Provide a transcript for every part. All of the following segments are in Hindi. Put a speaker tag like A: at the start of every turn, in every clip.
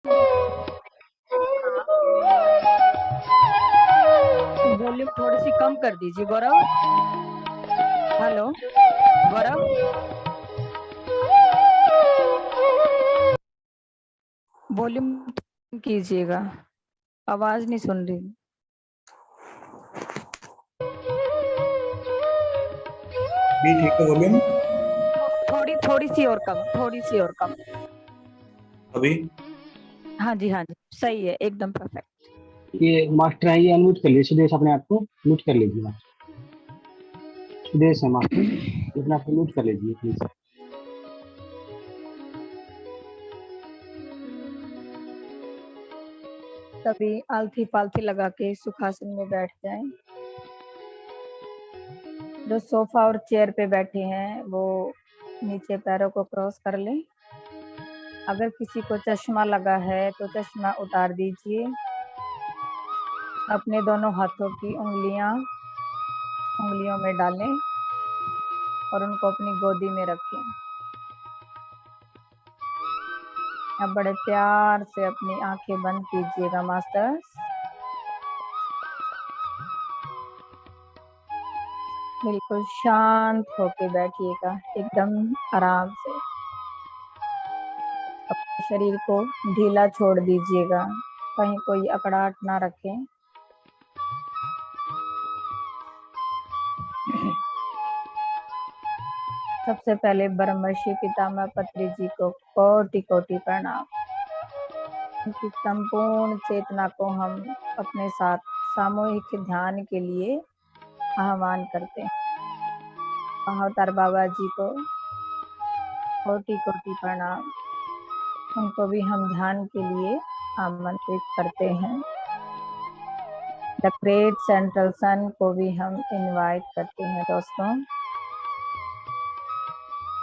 A: हाँ, वॉल्यूम थोड़ी सी कम कर दीजिए गौरव। हेलो गौरव, वॉल्यूम कम कीजिएगा, आवाज नहीं सुन रही।
B: भी ठीक है वॉल्यूम।
A: थोड़ी थोड़ी सी और कम, थोड़ी सी और कम।
B: अभी
A: हाँ जी हाँ जी, सही है, एकदम परफेक्ट।
C: ये मास्टर है, ये अनम्यूट कर लीजिए सुदेश, अपने आप को म्यूट कर लीजिए मास्टर। सुदेश है मास्टर, ये अपने आप को म्यूट कर लीजिए प्लीज।
A: सभी आलथी पालथी लगा के सुखासन में बैठ जाएं। जो सोफा और चेयर पे बैठे हैं वो नीचे पैरों को क्रॉस कर लें। अगर किसी को चश्मा लगा है तो चश्मा उतार दीजिए। अपने दोनों हाथों की उंगलियों में डालें और उनको अपनी गोदी में रखें। अब बड़े प्यार से अपनी आंखें बंद कीजिएगा मास्टर्स। बिल्कुल शांत होके बैठिएगा, एकदम आराम से। अपने शरीर को ढीला छोड़ दीजिएगा, कहीं कोई अकड़ाहट ना रखें। सबसे पहले ब्रह्मर्षि पितामह पत्री जी को कोटि कोटि प्रणाम। उनकी संपूर्ण चेतना को हम अपने साथ सामूहिक ध्यान के लिए आह्वान करते हैं। महाअवतार बाबा जी को कोटि कोटि प्रणाम। उनको भी हम ध्यान के लिए आमंत्रित करते हैं। द ग्रेट सेंट्रल सन को भी हम इनवाइट करते हैं दोस्तों।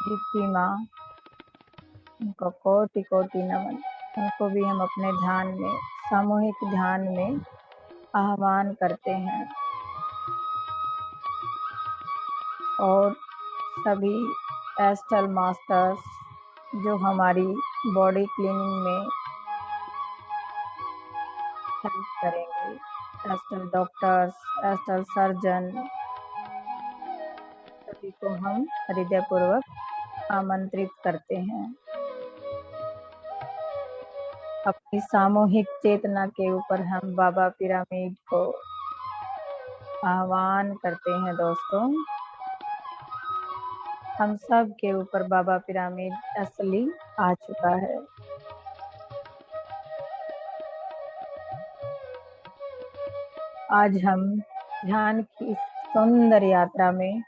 A: दीप्ति माँ, उनको कोटि कोटि नमन। उनको भी हम अपने ध्यान में, सामूहिक ध्यान में आह्वान करते हैं। और सभी एस्ट्रल मास्टर्स जो हमारी बॉडी क्लीनिंग में हेल्प करेंगे, एस्ट्रल डॉक्टर्स, एस्ट्रल सर्जन, सभी को हम हृदयपूर्वक आमंत्रित करते हैं। अपनी सामूहिक चेतना के ऊपर हम बाबा पिरामिड को आह्वान करते हैं दोस्तों। हम सब के ऊपर बाबा पिरामिड असली आ चुका है। आज हम ध्यान की इस सुंदर यात्रा में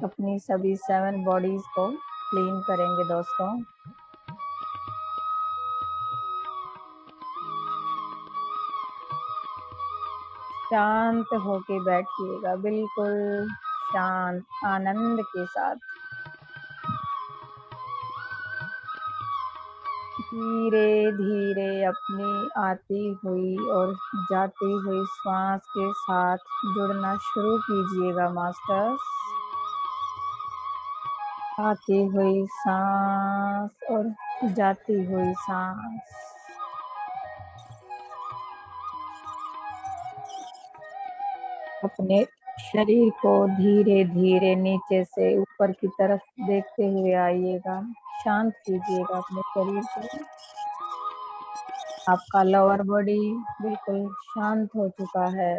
A: अपनी सभी 7 बॉडीज को क्लीन करेंगे दोस्तों। शांत होके बैठिएगा, बिल्कुल शांत, आनंद के साथ। धीरे धीरे अपनी आती हुई और जाती हुई श्वास के साथ जुड़ना शुरू कीजिएगा मास्टर्स। आती हुई सांस और जाती हुई सांस। अपने शरीर को धीरे धीरे नीचे से ऊपर की तरफ देखते हुए आइएगा। शांत कीजिएगा अपने शरीर को। आपका लोअर बॉडी बिल्कुल शांत हो चुका है।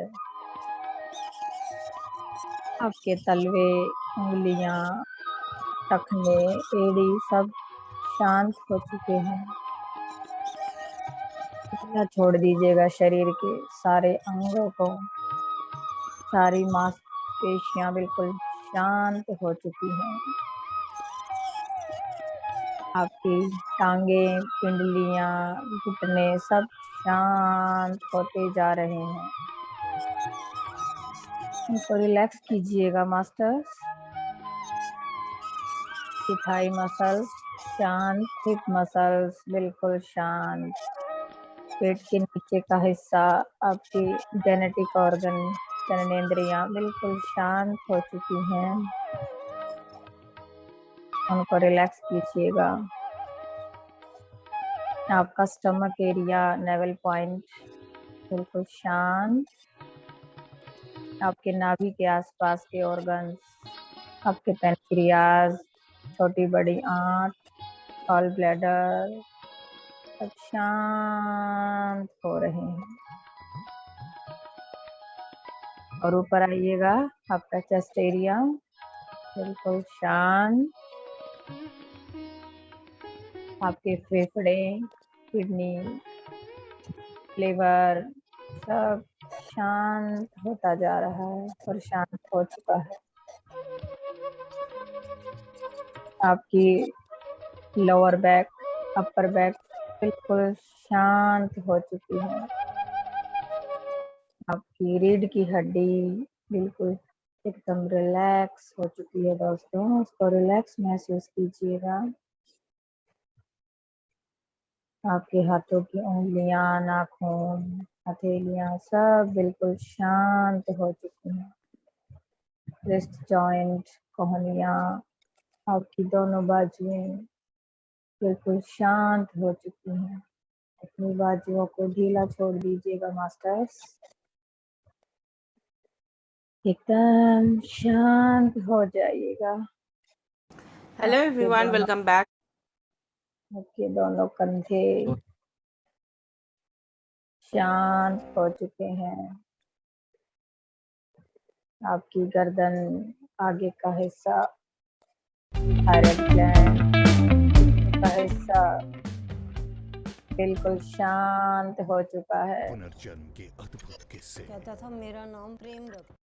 A: आपके तलवे, उंगलियां, टखने, एड़ी सब शांत हो चुके हैं। इतना छोड़ दीजिएगा शरीर के सारे अंगों को। सारी मांसपेशियां बिल्कुल शांत हो चुकी हैं। आपकी टांगे, पिंडलियां, घुटने सब शांत होते जा रहे हैं। इनको रिलैक्स कीजिएगा मास्टर्स। थाई मसल्स शांत, हिप मसल्स बिल्कुल शांत। पेट के नीचे का हिस्सा, आपकी जेनेटिक ऑर्गन, जननेंद्रियां बिल्कुल शांत हो चुकी हैं। उनको रिलैक्स कीजिएगा। आपका स्टमक एरिया, नेवल पॉइंट बिल्कुल शांत। आपके नाभि के आसपास के ऑर्गन्स, आपके पैनक्रियाज, छोटी बड़ी आंत, गॉल ब्लैडर सब शांत हो रहे हैं। और ऊपर आइएगा, आपका चेस्ट एरिया बिल्कुल शांत। आपके फेफड़े, किडनी, लिवर सब शांत होता जा रहा है और शांत हो चुका है। आपकी लोअर बैक, अपर बैक बिल्कुल शांत हो चुकी है। आपकी रीढ़ की हड्डी बिल्कुल एकदम रिलैक्स हो चुकी है दोस्तों, उसको रिलैक्स महसूस कीजिएगा। आपके हाथों की उंगलियां, नाखून, हथेलियां सब बिल्कुल शांत हो चुकी हैं। रिस्ट जॉइंट, कोहनियां, आपकी दोनों बाजुएं बिल्कुल शांत हो चुकी हैं। अपनी बाजुओं को ढीला छोड़ दीजिएगा मास्टर्स। एकदम शांत हो जाइएगा।
D: Hello everyone, welcome back.
A: आपके दोनों कंधे शांत हो चुके हैं। आपकी गर्दन, आगे का हिस्सा, थायराइड ग्लैंड का हिस्सा बिल्कुल शांत हो चुका है।
E: पुनर्जन्म के अद्भुत किस्से।
F: कहता था मेरा नाम प्रेम रख।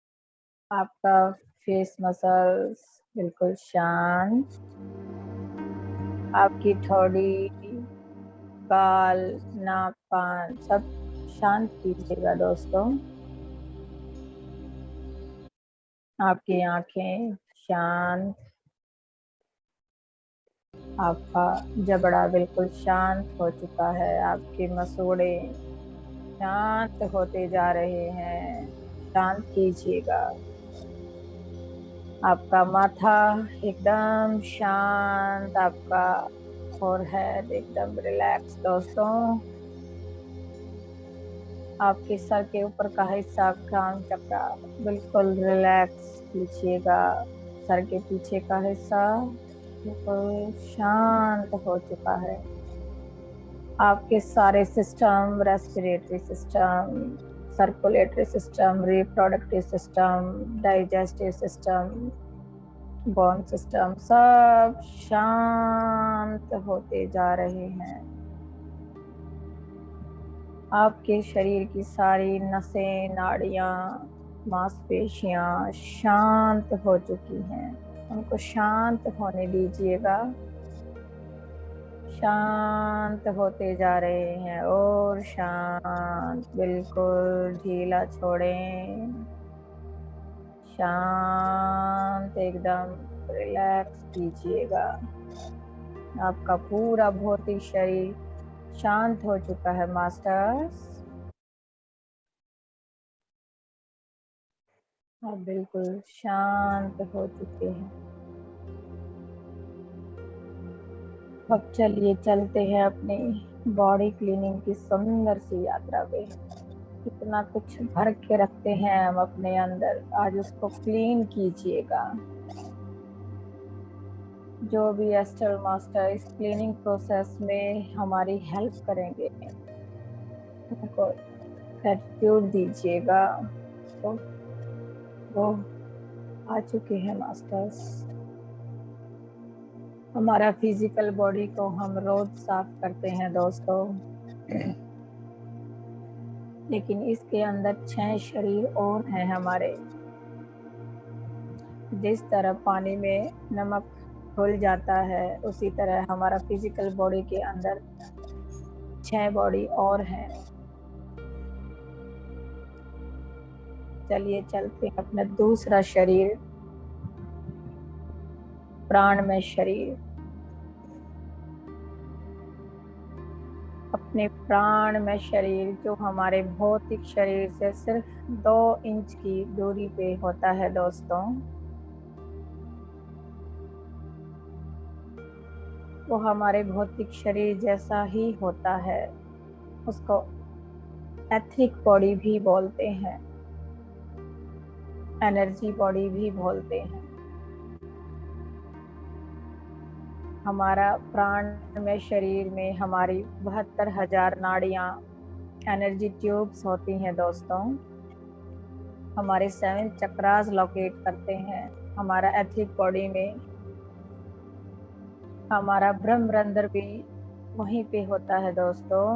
A: आपका फेस मसल्स बिल्कुल शांत। आपकी थोड़ी, गाल, नाक, कान सब शांत कीजिएगा दोस्तों। आपकी आंखें शांत। आपका जबड़ा बिल्कुल शांत हो चुका है। आपके मसूड़े शांत होते जा रहे हैं, शांत कीजिएगा। आपका माथा एकदम शांत, आपका फोरहेड एकदम रिलैक्स दोस्तों। आपके सर के ऊपर का हिस्सा, क्राउन चक्रा बिल्कुल रिलैक्स कीजिएगा। सर के पीछे का हिस्सा बिल्कुल शांत हो चुका है। आपके सारे system, respiratory system, circulatory system, reproductive system, digestive system, bone system सब शांत होते जा रहे हैं। आपके शरीर की सारी नसें, नाड़ियां, मांसपेशियां शांत हो चुकी हैं। उनको शांत होने दीजिएगा। शांत होते जा रहे हैं और शांत, बिल्कुल ढीला छोड़ें। शांत एकदम रिलैक्स कीजिएगा। आपका पूरा भौतिक शरीर शांत हो चुका है मास्टर्स। आप बिल्कुल शांत हो चुके हैं। अब चलिए चलते हैं अपनी बॉडी क्लीनिंग की सुंदर सी यात्रा पे। कितना कुछ भर के रखते हैं हम अपने अंदर, आज उसको क्लीन कीजिएगा। जो भी एस्ट्रल मास्टर इस क्लीनिंग प्रोसेस में हमारी हेल्प करेंगे, उनको ग्रेटिट्यूड दीजिएगा। तो वो आ चुके हैं मास्टर्स। हमारा फिजिकल बॉडी को हम रोज साफ करते हैं दोस्तों, लेकिन इसके अंदर 6 शरीर और हैं हमारे। जिस तरह पानी में नमक घुल जाता है, उसी तरह हमारा फिजिकल बॉडी के अंदर 6 बॉडी और हैं। चलिए चलते हैं अपना दूसरा शरीर, प्राणमय शरीर। अपने प्राणमय शरीर जो हमारे भौतिक शरीर से सिर्फ 2 इंच की दूरी पे होता है दोस्तों। वो हमारे भौतिक शरीर जैसा ही होता है। उसको एथिक बॉडी भी बोलते हैं, एनर्जी बॉडी भी बोलते हैं। हमारा प्राणमय शरीर में हमारी 72,000 नाड़ियाँ एनर्जी ट्यूब्स होती हैं दोस्तों। हमारे 7 चक्रास लोकेट करते हैं हमारा एथिक बॉडी में। हमारा ब्रह्मरंध्र भी वहीं पे होता है दोस्तों।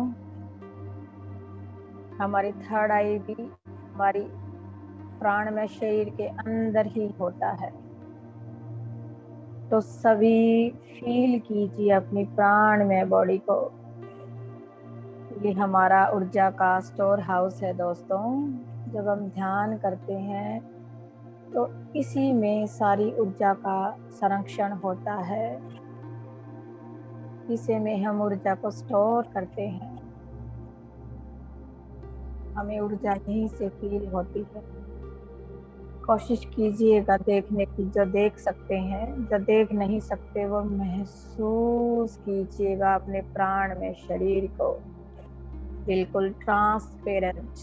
A: हमारी थर्ड आई भी हमारी प्राणमय शरीर के अंदर ही होता है। तो सभी फील कीजिए अपनी प्राणमय बॉडी को। ये हमारा ऊर्जा का स्टोर हाउस है दोस्तों। जब हम ध्यान करते हैं तो इसी में सारी ऊर्जा का संरक्षण होता है। इसे में हम ऊर्जा को स्टोर करते हैं। हमें ऊर्जा यहीं से फील होती है। कोशिश कीजिएगा देखने की, जो देख सकते हैं। जो देख नहीं सकते वो महसूस कीजिएगा अपने प्राण में शरीर को, बिल्कुल ट्रांसपेरेंट,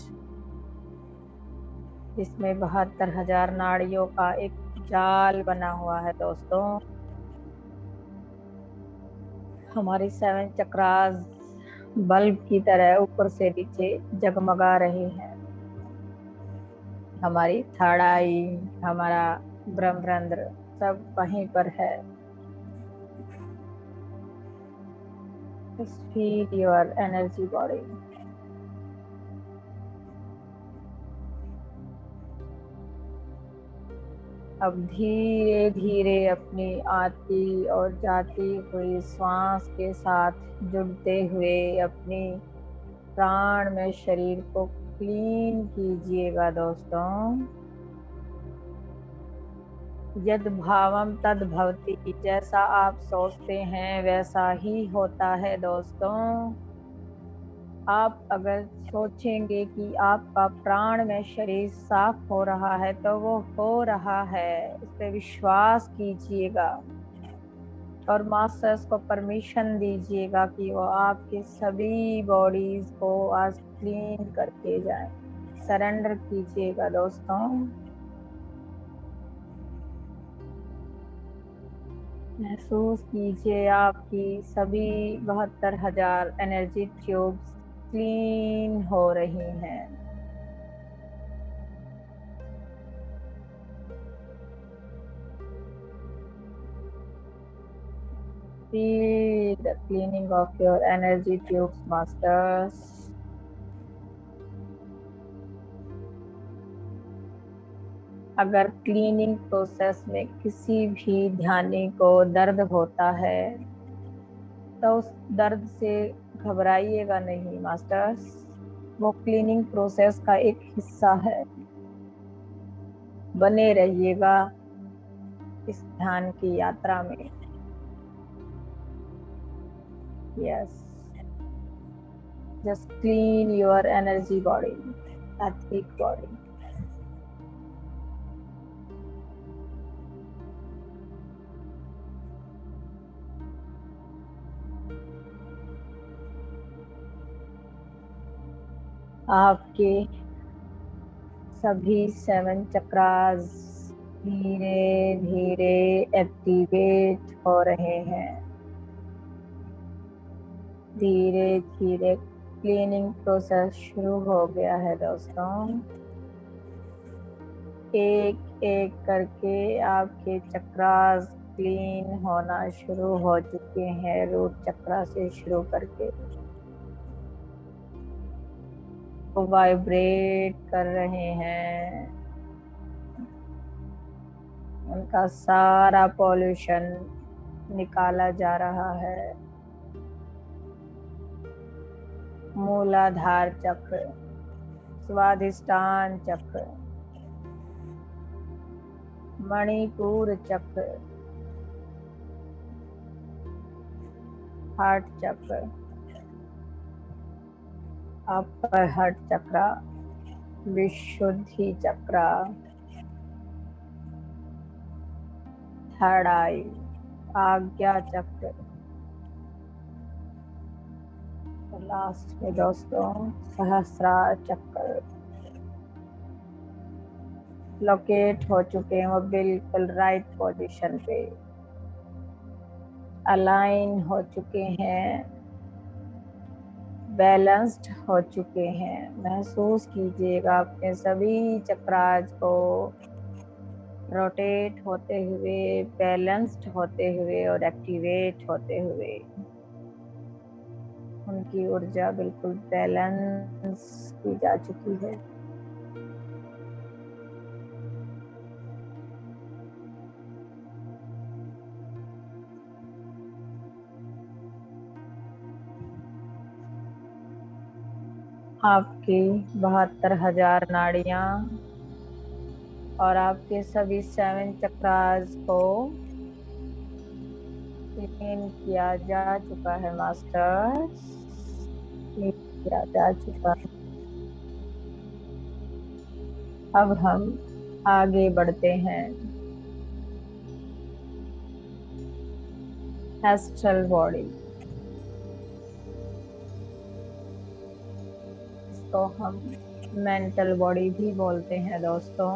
A: जिसमें 72,000 नाड़ियों का एक जाल बना हुआ है दोस्तों। हमारी 7 चक्रास बल्ब की तरह ऊपर से नीचे जगमगा रहे हैं। हमारी थर्ड आई, हमारा ब्रह्मरंध्र सब वहीं पर है। Feel your energy body. अब धीरे धीरे अपनी आती और जाती हुई श्वास के साथ जुड़ते हुए अपनी प्राण में शरीर को क्लीन कीजिएगा दोस्तों। यद भावम तद भवति, जैसा आप सोचते हैं वैसा ही होता है दोस्तों। आप अगर सोचेंगे कि आपका प्राण में शरीर साफ हो रहा है तो वो हो रहा है, इस पे विश्वास कीजिएगा और मास्टर्स को परमिशन दीजिएगा कि वो आपके सभी बॉडीज को आज क्लीन करके जाएं। सरेंडर कीजिएगा दोस्तों। महसूस कीजिए आपकी सभी 72,000 एनर्जी ट्यूब्स क्लीन हो रही हैं। Feel the cleaning of your energy tubes, masters. अगर क्लीनिंग प्रोसेस में किसी भी ध्यानी को दर्द होता है तो उस दर्द से घबराइएगा नहीं मास्टर्स। वो क्लीनिंग प्रोसेस का एक हिस्सा है। बने रहिएगा इस ध्यान की यात्रा में। Yes, just clean your energy body, ethic body. आपके सभी 7 चक्रास धीरे धीरे एक्टिवेट हो रहे हैं। धीरे धीरे क्लीनिंग प्रोसेस शुरू हो गया है दोस्तों। एक एक करके आपके चक्रास क्लीन होना शुरू हो चुके हैं, रूट चक्रा से शुरू करके वो वाइब्रेट कर रहे हैं। उनका सारा पॉल्यूशन निकाला जा रहा है। मूलाधार चक्र, स्वादिष्टान चक्र, मणिपुर चक्र, हार्ट चक्र, अपर हार्ट चक्र, विशुद्धि चक्र, थर्ड आई, आज्ञा चक्र, लास्ट में दोस्तों सहस्रार चक्र लोकेट हो चुके हैं, वो बिल्कुल राइट पोजीशन पे अलाइन हो चुके हैं, बैलेंस्ड हो चुके हैं। महसूस कीजिएगा अपने सभी चक्रास को रोटेट होते हुए, बैलेंस्ड होते हुए और एक्टिवेट होते हुए। उनकी ऊर्जा बिल्कुल बैलेंस की जा चुकी है। आपकी 72,000 नाड़ियां और आपके सभी 7 चक्रास को क्लीन किया जा चुका है मास्टर्स, क्लीन किया जा चुका है। अब हम आगे बढ़ते हैं। एस्ट्रल बॉडी, इसको हम मेंटल बॉडी भी बोलते हैं दोस्तों।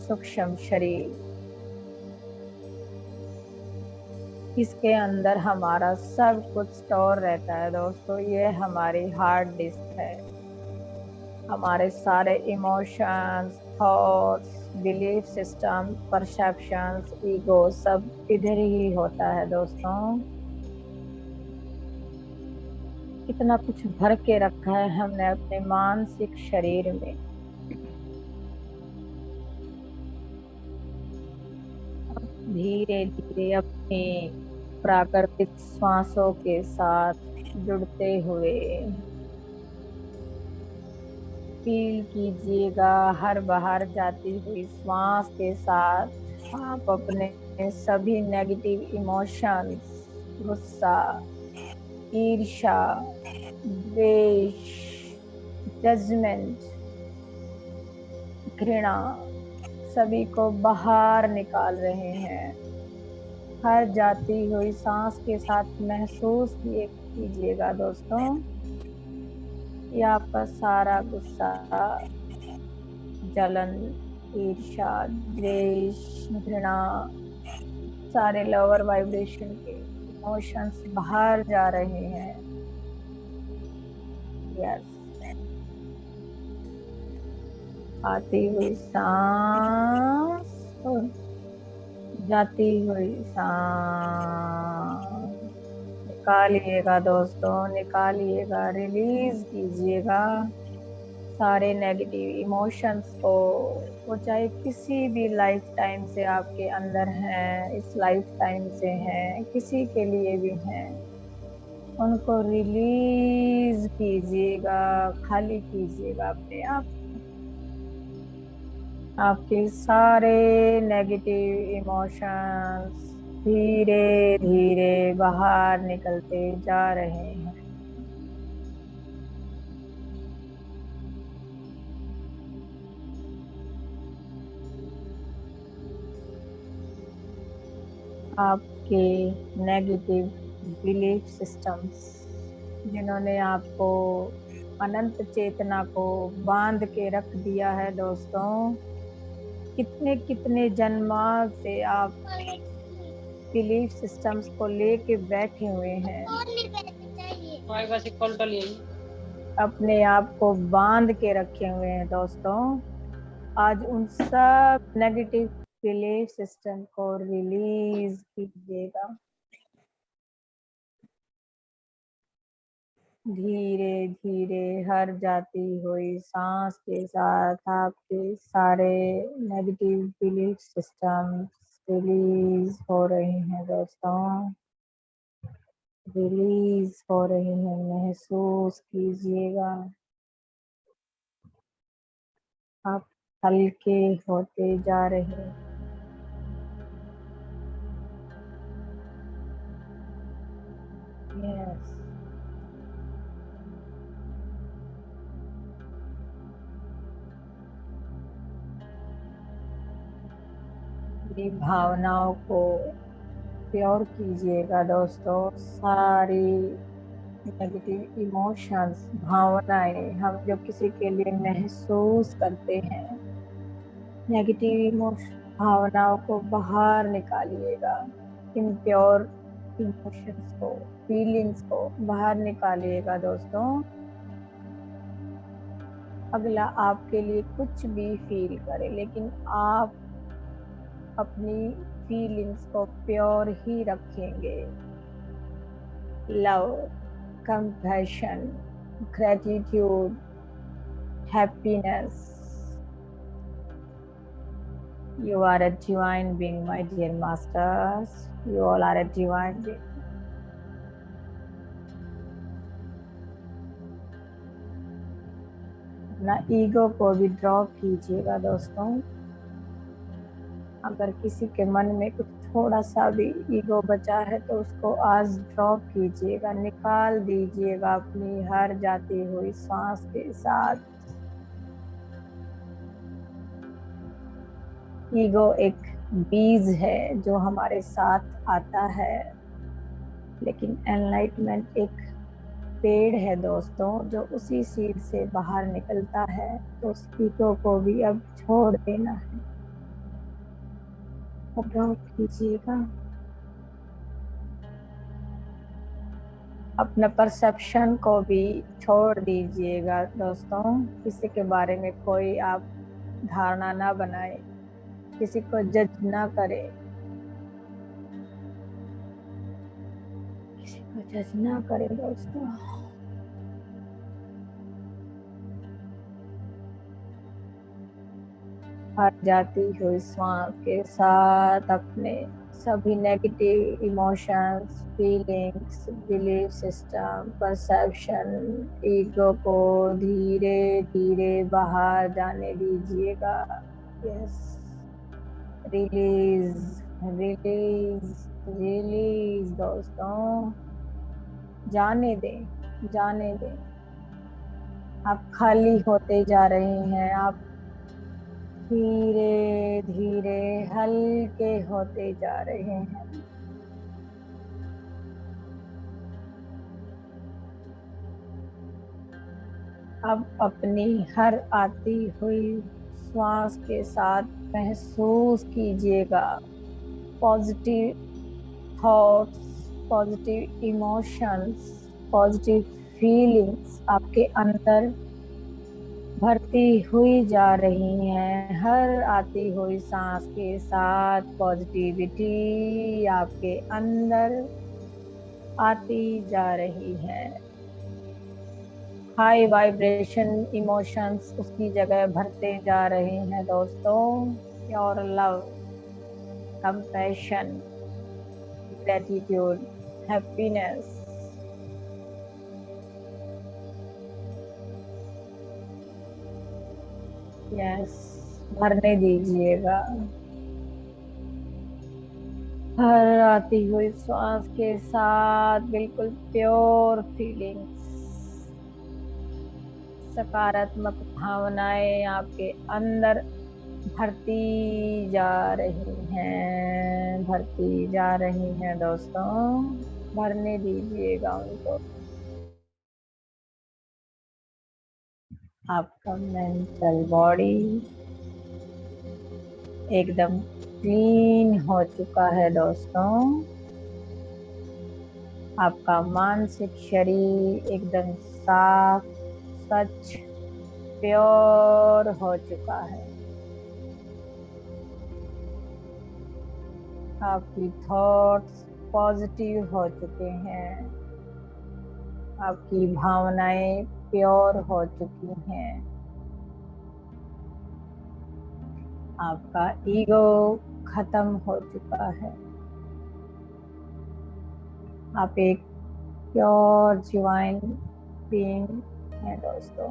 A: सूक्ष्म शरीर, इसके अंदर हमारा सब कुछ स्टोर रहता है दोस्तों। ये हमारी हार्ड डिस्क है। हमारे सारे emotions, thoughts, belief system, perceptions, ego सब इधर ही होता है दोस्तों। कितना कुछ भर के रखा है हमने अपने मानसिक शरीर में। धीरे धीरे अपनी प्राकृतिक श्वासों के साथ जुड़ते हुए फील कीजिएगा, हर बाहर जाती हुई श्वास के साथ आप अपने सभी नेगेटिव इमोशंस, गुस्सा, ईर्ष्या, द्वेष, जजमेंट, घृणा सभी को बाहर निकाल रहे हैं। हर जाती हुई सांस के साथ महसूस कीजिएगा दोस्तों, ये आपका सारा गुस्सा, जलन, ईर्ष्या, द्वेष, घृणा, सारे लोअर वाइब्रेशन के इमोशंस बाहर जा रहे हैं। यस, आती हुई सांस और जाती हुई सांस निकालिएगा दोस्तों, निकालिएगा, रिलीज कीजिएगा सारे नेगेटिव इमोशंस को। वो चाहे किसी भी लाइफ टाइम से आपके अंदर हैं, इस लाइफ टाइम से हैं, किसी के लिए भी हैं, उनको रिलीज कीजिएगा, खाली कीजिएगा अपने आप। आपके सारे नेगेटिव इमोशंस धीरे धीरे बाहर निकलते जा रहे हैं। आपके नेगेटिव बिलीफ सिस्टम्स, जिन्होंने आपको अनंत चेतना को बांध के रख दिया है दोस्तों, कितने कितने जन्मां से आप बिलीफ सिस्टम्स को लेके बैठे हुए हैं, अपने आप को बांध के रखे हुए हैं दोस्तों। आज उन सब नेगेटिव बिलीफ सिस्टम को रिलीज कीजिएगा। धीरे धीरे हर जाती हुई सांस के साथ आपके सारे नेगेटिव बिलीफ सिस्टम रिलीज हो रहे हैं दोस्तों, रिलीज हो रहे हैं। महसूस कीजिएगा आप हल्के होते जा रहे हैं। यस, अपनी भावनाओं को प्योर कीजिएगा दोस्तों। सारी नेगेटिव इमोशंस, भावनाएं हम जो किसी के लिए महसूस करते हैं, नेगेटिव इमोशन भावनाओं को बाहर निकालिएगा। इम्प्योर इमोशंस को, फीलिंग्स को बाहर निकालिएगा दोस्तों। अगला आपके लिए कुछ भी फील करे, लेकिन आप अपनी फीलिंग्स को प्योर ही रखेंगे। Love, compassion, gratitude, happiness. You are a divine being, my dear masters. You all are a divine being. अपना ईगो को भी ड्रॉप कीजिएगा दोस्तों। अगर किसी के मन में कुछ थोड़ा सा भी ईगो बचा है तो उसको आज ड्रॉप कीजिएगा, निकाल दीजिएगा अपनी हर जाती हुई सांस के साथ। ईगो एक बीज है जो हमारे साथ आता है, लेकिन एनलाइटमेंट एक पेड़ है दोस्तों जो उसी सीड से बाहर निकलता है। तो उस ईगो को भी अब छोड़ देना है, ड्रॉप कीजिएगा। अपने परसेप्शन को भी छोड़ दीजिएगा दोस्तों। किसी के बारे में कोई आप धारणा ना बनाए, किसी को जज ना करे, किसी को जज ना करे दोस्तों। हर जाती हुई श्वास के साथ अपने सभी negative emotions, feelings, belief system, perception, ego को धीरे धीरे बाहर जाने दीजिएगा। यस, रिलीज रिलीज रिलीज दोस्तों। जाने दें, जाने दें। आप खाली होते जा रहे हैं, आप धीरे धीरे हल्के होते जा रहे हैं। अब अपनी हर आती हुई श्वास के साथ महसूस कीजिएगा positive thoughts, positive emotions, positive feelings आपके अंदर भरती हुई जा रही हैं। हर आती हुई सांस के साथ पॉजिटिविटी आपके अंदर आती जा रही है। हाई वाइब्रेशन इमोशंस उसकी जगह भरते जा रहे हैं दोस्तों। Pure love, compassion, gratitude, happiness. Yes, भरने दीजिएगा। हर आती हुई श्वास के साथ बिल्कुल प्योर फीलिंग्स, सकारात्मक भावनाएं आपके अंदर भरती जा रही हैं, भरती जा रही हैं दोस्तों। भरने दीजिएगा उनको। आपका मेंटल बॉडी एकदम क्लीन हो चुका है दोस्तों। आपका मानसिक शरीर एकदम साफ, स्वच्छ, प्योर हो चुका है। आपकी थॉट्स पॉजिटिव हो चुके हैं। आपकी भावनाएं प्योर हो चुकी हैं। आपका ईगो खत्म हो चुका है। आप एक प्योर डिवाइन बीइंग हैं दोस्तों।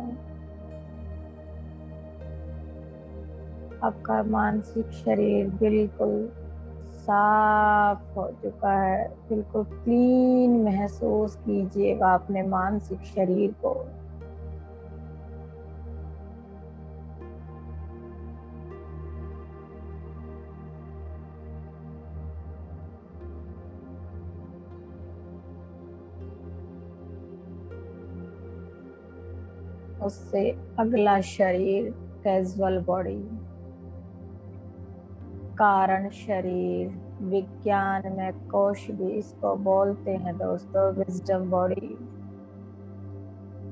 A: आपका मानसिक शरीर बिल्कुल साफ हो चुका है। बिल्कुल क्लीन महसूस कीजिएगा अपने मानसिक शरीर को। उससे अगला शरीर कैजुअल बॉडी, कारण शरीर, विज्ञान में कोश भी इसको बोलते हैं दोस्तों, विजडम बॉडी।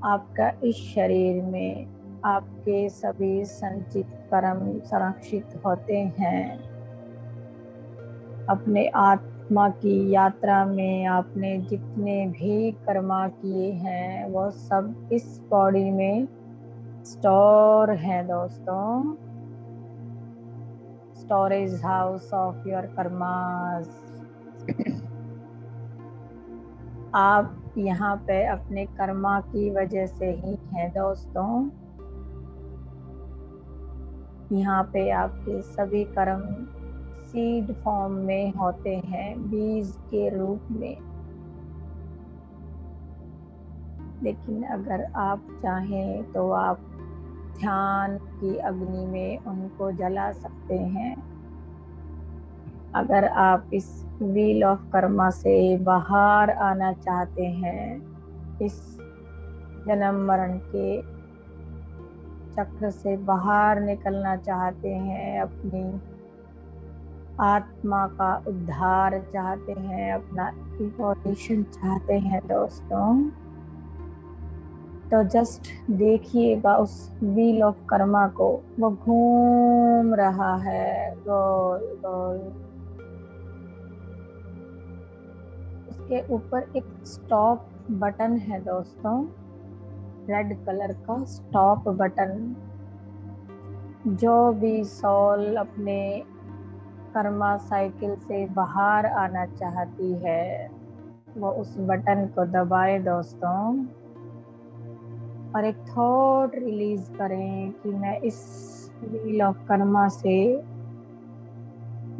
A: आपका इस शरीर में आपके सभी संचित कर्म संरक्षित होते हैं। अपने आत्मा की यात्रा में आपने जितने भी कर्मा किए हैं वो सब इस बॉडी में स्टोर है दोस्तों। Storage house of your karmas. आप यहाँ पे अपने कर्मा की वजह से ही हैं दोस्तों। यहाँ पे आपके सभी कर्म सीड फॉर्म में होते हैं, बीज के रूप में। लेकिन अगर आप चाहें तो आप ध्यान की अग्नि में उनको जला सकते हैं। अगर आप इस व्हील ऑफ कर्मा से बाहर आना चाहते हैं, इस जन्म मरण के चक्र से बाहर निकलना चाहते हैं, अपनी आत्मा का उद्धार चाहते हैं, अपना इवोल्यूशन चाहते हैं दोस्तों, तो जस्ट देखिएगा उस व्हील ऑफ कर्मा को। वो घूम रहा है गोल गोल। उसके ऊपर एक स्टॉप बटन है दोस्तों, रेड कलर का स्टॉप बटन। जो भी सोल अपने कर्मा साइकिल से बाहर आना चाहती है वो उस बटन को दबाए दोस्तों, और एक थॉट रिलीज करें कि मैं इस व्हील ऑफ कर्मा से,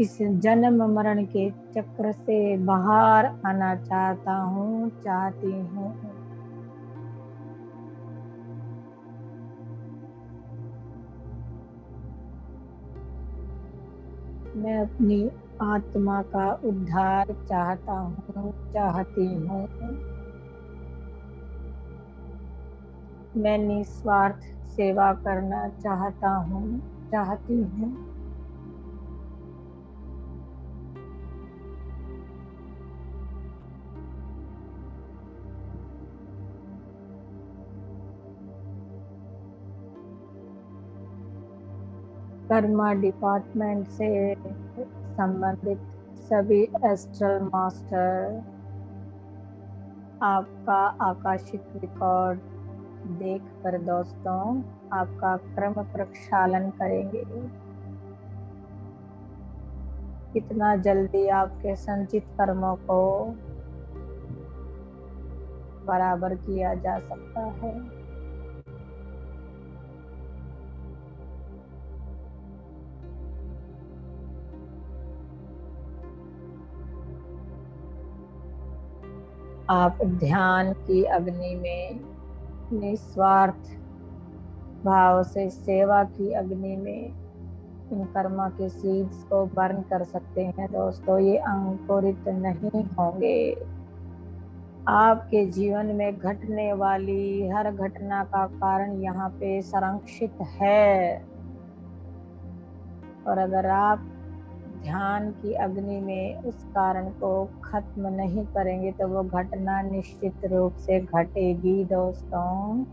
A: इस जन्म मरण के चक्र से बाहर आना चाहता हूँ, चाहती हूँ। मैं अपनी आत्मा का उद्धार चाहता हूँ, चाहती हूँ। मैं निस्वार्थ सेवा करना चाहता हूँ, चाहती हूँ। कर्मा डिपार्टमेंट से संबंधित सभी एस्ट्रल मास्टर आपका आकाशिक रिकॉर्ड देखकर दोस्तों आपका क्रम प्रक्षालन करेंगे। कितना जल्दी आपके संचित कर्मों को बराबर किया जा सकता है। आप ध्यान की अग्नि में निस्वार्थ भाव से सेवा की अग्नि में इन कर्मा के सीड्स को बर्न कर सकते हैं दोस्तों। ये अंकुरित नहीं होंगे। आपके जीवन में घटने वाली हर घटना का कारण यहाँ पे संरक्षित है, और अगर आप ध्यान की अग्नि में उस कारण को खत्म नहीं करेंगे तो वो घटना निश्चित रूप से घटेगी दोस्तों।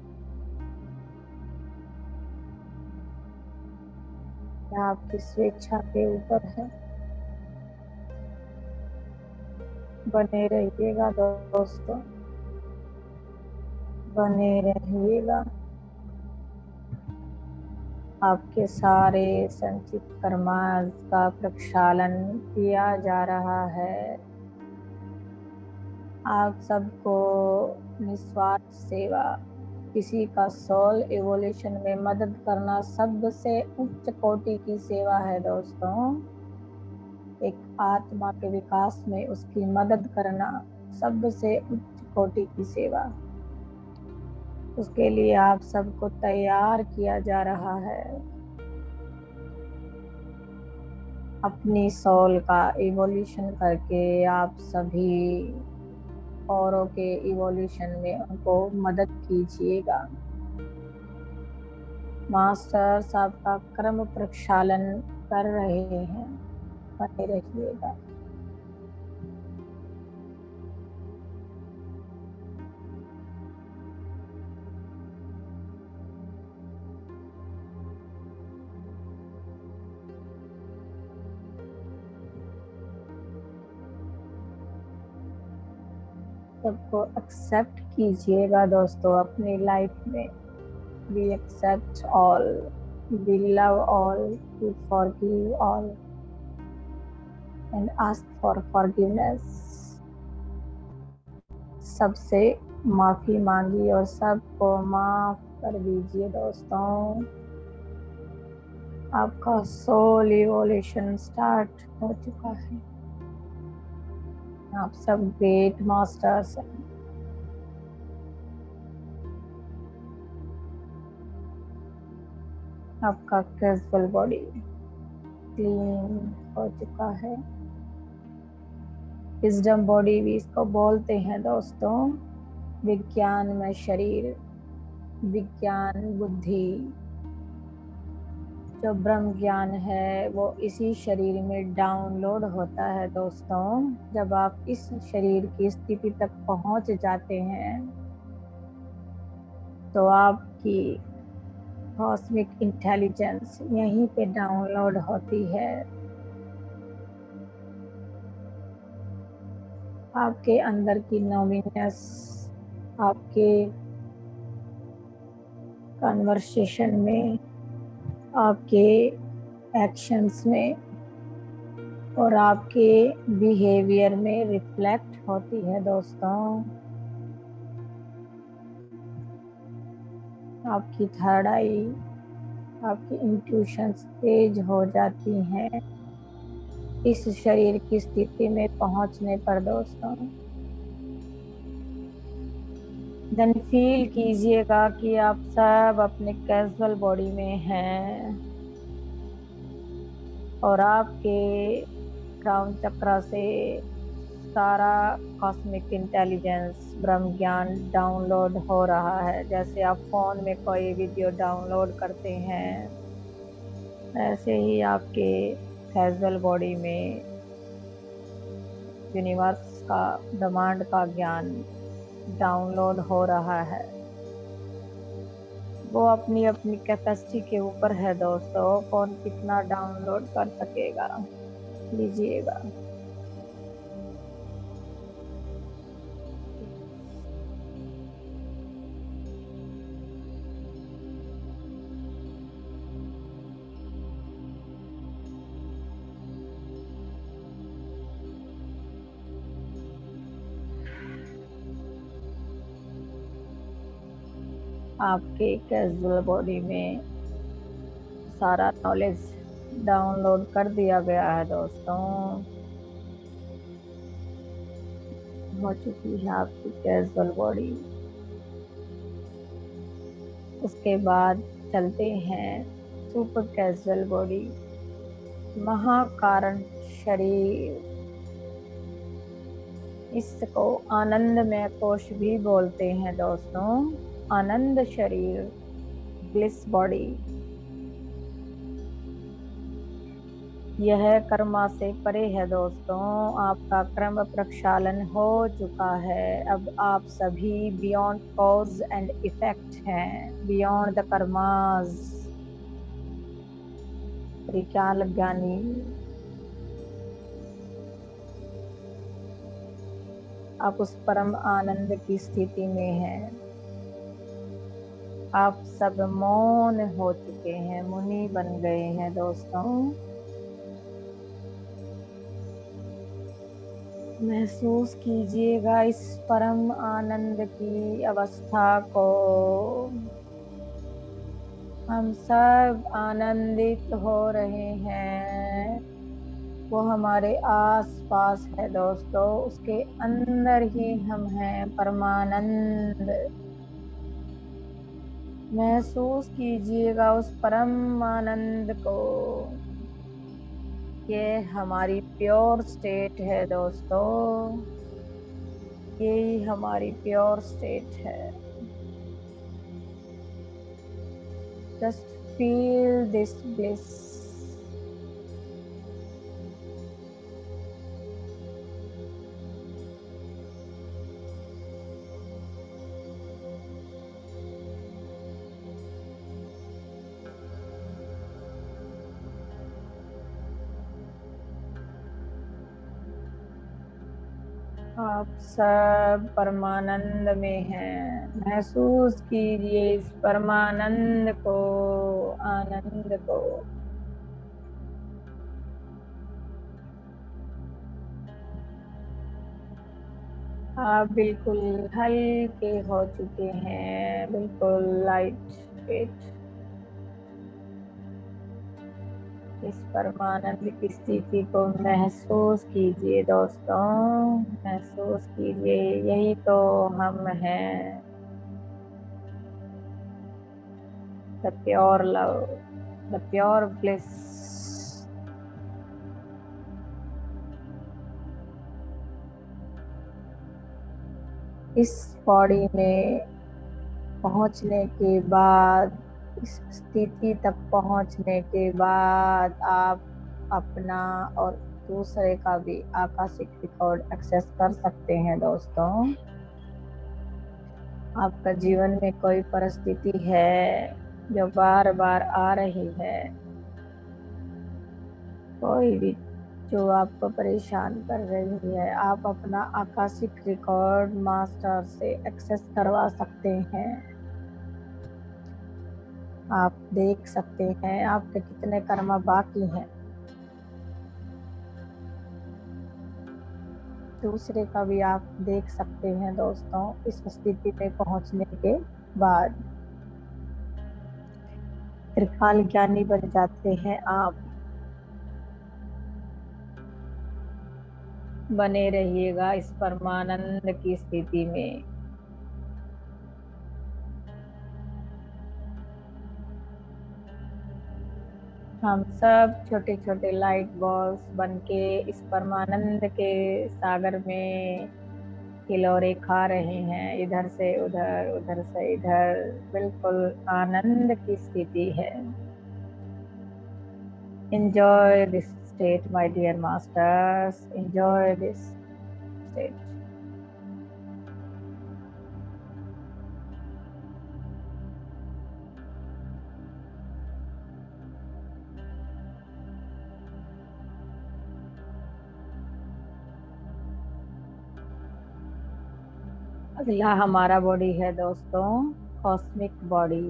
A: यह आपकी स्वेच्छा के ऊपर है। बने रहिएगा दोस्तों, बने रहिएगा। आपके सारे संचित कर्मास का प्रक्षालन किया जा रहा है। आप सबको निस्वार्थ सेवा, किसी का सोल इवोल्यूशन में मदद करना सबसे उच्च कोटि की सेवा है दोस्तों। एक आत्मा के विकास में उसकी मदद करना सबसे उच्च कोटि की सेवा। उसके लिए आप सबको तैयार किया जा रहा है। अपनी सोल का इवोल्यूशन करके आप सभी औरों के इवोल्यूशन में उनको मदद कीजिएगा। मास्टर्स आपका कर्म प्रक्षालन कर रहे हैं, बने रहिएगा। सबको एक्सेप्ट कीजिएगा दोस्तों अपनी लाइफ में। We accept all, we love all, we forgive all and ask for forgiveness। सबसे माफी मांगी और सबको माफ कर दीजिए दोस्तों। आपका सोल इवोल्यूशन स्टार्ट हो चुका है। आप सब ग्रेट मास्टर्स हैं। आपका कैजुअल बॉडी क्लीन हो चुका है। विजडम बॉडी भी इसको बोलते हैं दोस्तों। विज्ञान में शरीर, विज्ञान बुद्धि, जो ब्रह्म ज्ञान है वो इसी शरीर में डाउनलोड होता है दोस्तों। जब आप इस शरीर की स्थिति तक पहुंच जाते हैं तो आपकी कॉस्मिक इंटेलिजेंस यहीं पे डाउनलोड होती है। आपके अंदर की नॉमिनेस, आपके कन्वर्सेशन में, आपके एक्शंस में और आपके बिहेवियर में रिफ्लेक्ट होती है दोस्तों। आपकी थर्ड आई, आपकी इंट्यूशंस तेज हो जाती हैं इस शरीर की स्थिति में पहुंचने पर दोस्तों। देन फील कीजिएगा कि आप सब अपने कैजुअल बॉडी में हैं और आपके क्राउन चक्र से सारा कॉस्मिक इंटेलिजेंस, ब्रह्म ज्ञान डाउनलोड हो रहा है। जैसे आप फोन में कोई वीडियो डाउनलोड करते हैं, ऐसे ही आपके कैजुअल बॉडी में यूनिवर्स का, ब्रह्मांड का ज्ञान डाउनलोड हो रहा है। वो अपनी अपनी कैपेसिटी के ऊपर है दोस्तों, कौन कितना डाउनलोड कर सकेगा। लीजिएगा। आपके कैजुअल बॉडी में सारा नॉलेज डाउनलोड कर दिया गया है दोस्तों। हो चुकी है आपकी कैजुअल बॉडी। उसके बाद चलते हैं सुपर कैजुअल बॉडी, महाकारण शरीर। इसको आनंदमय कोश भी बोलते हैं दोस्तों। आनंद शरीर, ब्लिस बॉडी। यह कर्मा से परे है दोस्तों। आपका कर्म प्रक्षालन हो चुका है। अब आप सभी बियॉन्ड कॉज एंड इफेक्ट हैं, बियॉन्ड द कर्मास। त्रिकाल ज्ञानी। आप उस परम आनंद की स्थिति में हैं। आप सब मौन हो चुके हैं, मुनि बन गए हैं दोस्तों। महसूस कीजिएगा इस परम आनंद की अवस्था को। हम सब आनंदित हो रहे हैं। वो हमारे आस पास है दोस्तों, उसके अंदर ही हम हैं, परमानंद। महसूस कीजिएगा उस परम आनंद को। ये हमारी प्योर स्टेट है दोस्तों, यही हमारी प्योर स्टेट है। Just feel this bliss. आप सब परमानंद में हैं। महसूस कीजिए इस परमानंद को, आनंद को। आप बिल्कुल हल्के हो चुके हैं, बिल्कुल लाइट वेट। इस परमानंद की स्थिति को महसूस कीजिए दोस्तों, महसूस कीजिए। यही तो हम हैं, the pure love, the pure bliss. इस बॉडी में पहुंचने के बाद, इस स्थिति तक पहुंचने के बाद आप अपना और दूसरे का भी आकाशिक रिकॉर्ड एक्सेस कर सकते हैं दोस्तों। आपका जीवन में कोई परिस्थिति है जो बार बार आ रही है, कोई भी जो आपको परेशान कर रही है, आप अपना आकाशिक रिकॉर्ड मास्टर से एक्सेस करवा सकते हैं। आप देख सकते हैं आपके कितने कर्म बाकी हैं। दूसरे का भी आप देख सकते हैं दोस्तों। इस स्थिति में पहुंचने के बाद त्रिकाल ज्ञानी बन जाते हैं आप। बने रहिएगा इस परमानंद की स्थिति में। हम सब छोटे छोटे लाइट बॉल्स बनके इस परमानंद के सागर में किलोरे खा रहे हैं, इधर से उधर, उधर से इधर। बिल्कुल आनंद की स्थिति है। Enjoy this state, my dear masters. Enjoy this state. अगला हमारा बॉडी है दोस्तों, कॉस्मिक बॉडी,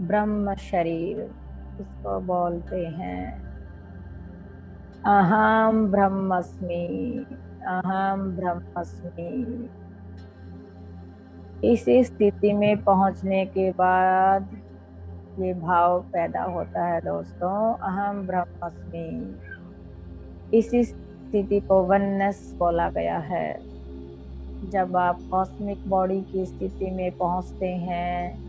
A: ब्रह्म शरीर। इसको बोलते हैं अहम ब्रह्मस्मि, अहम ब्रह्मस्मि। इस स्थिति में पहुंचने के बाद ये भाव पैदा होता है दोस्तों, अहम ब्रह्मस्मि। इस स्थिति को वननेस बोला गया है। जब आप कॉस्मिक बॉडी की स्थिति में पहुंचते हैं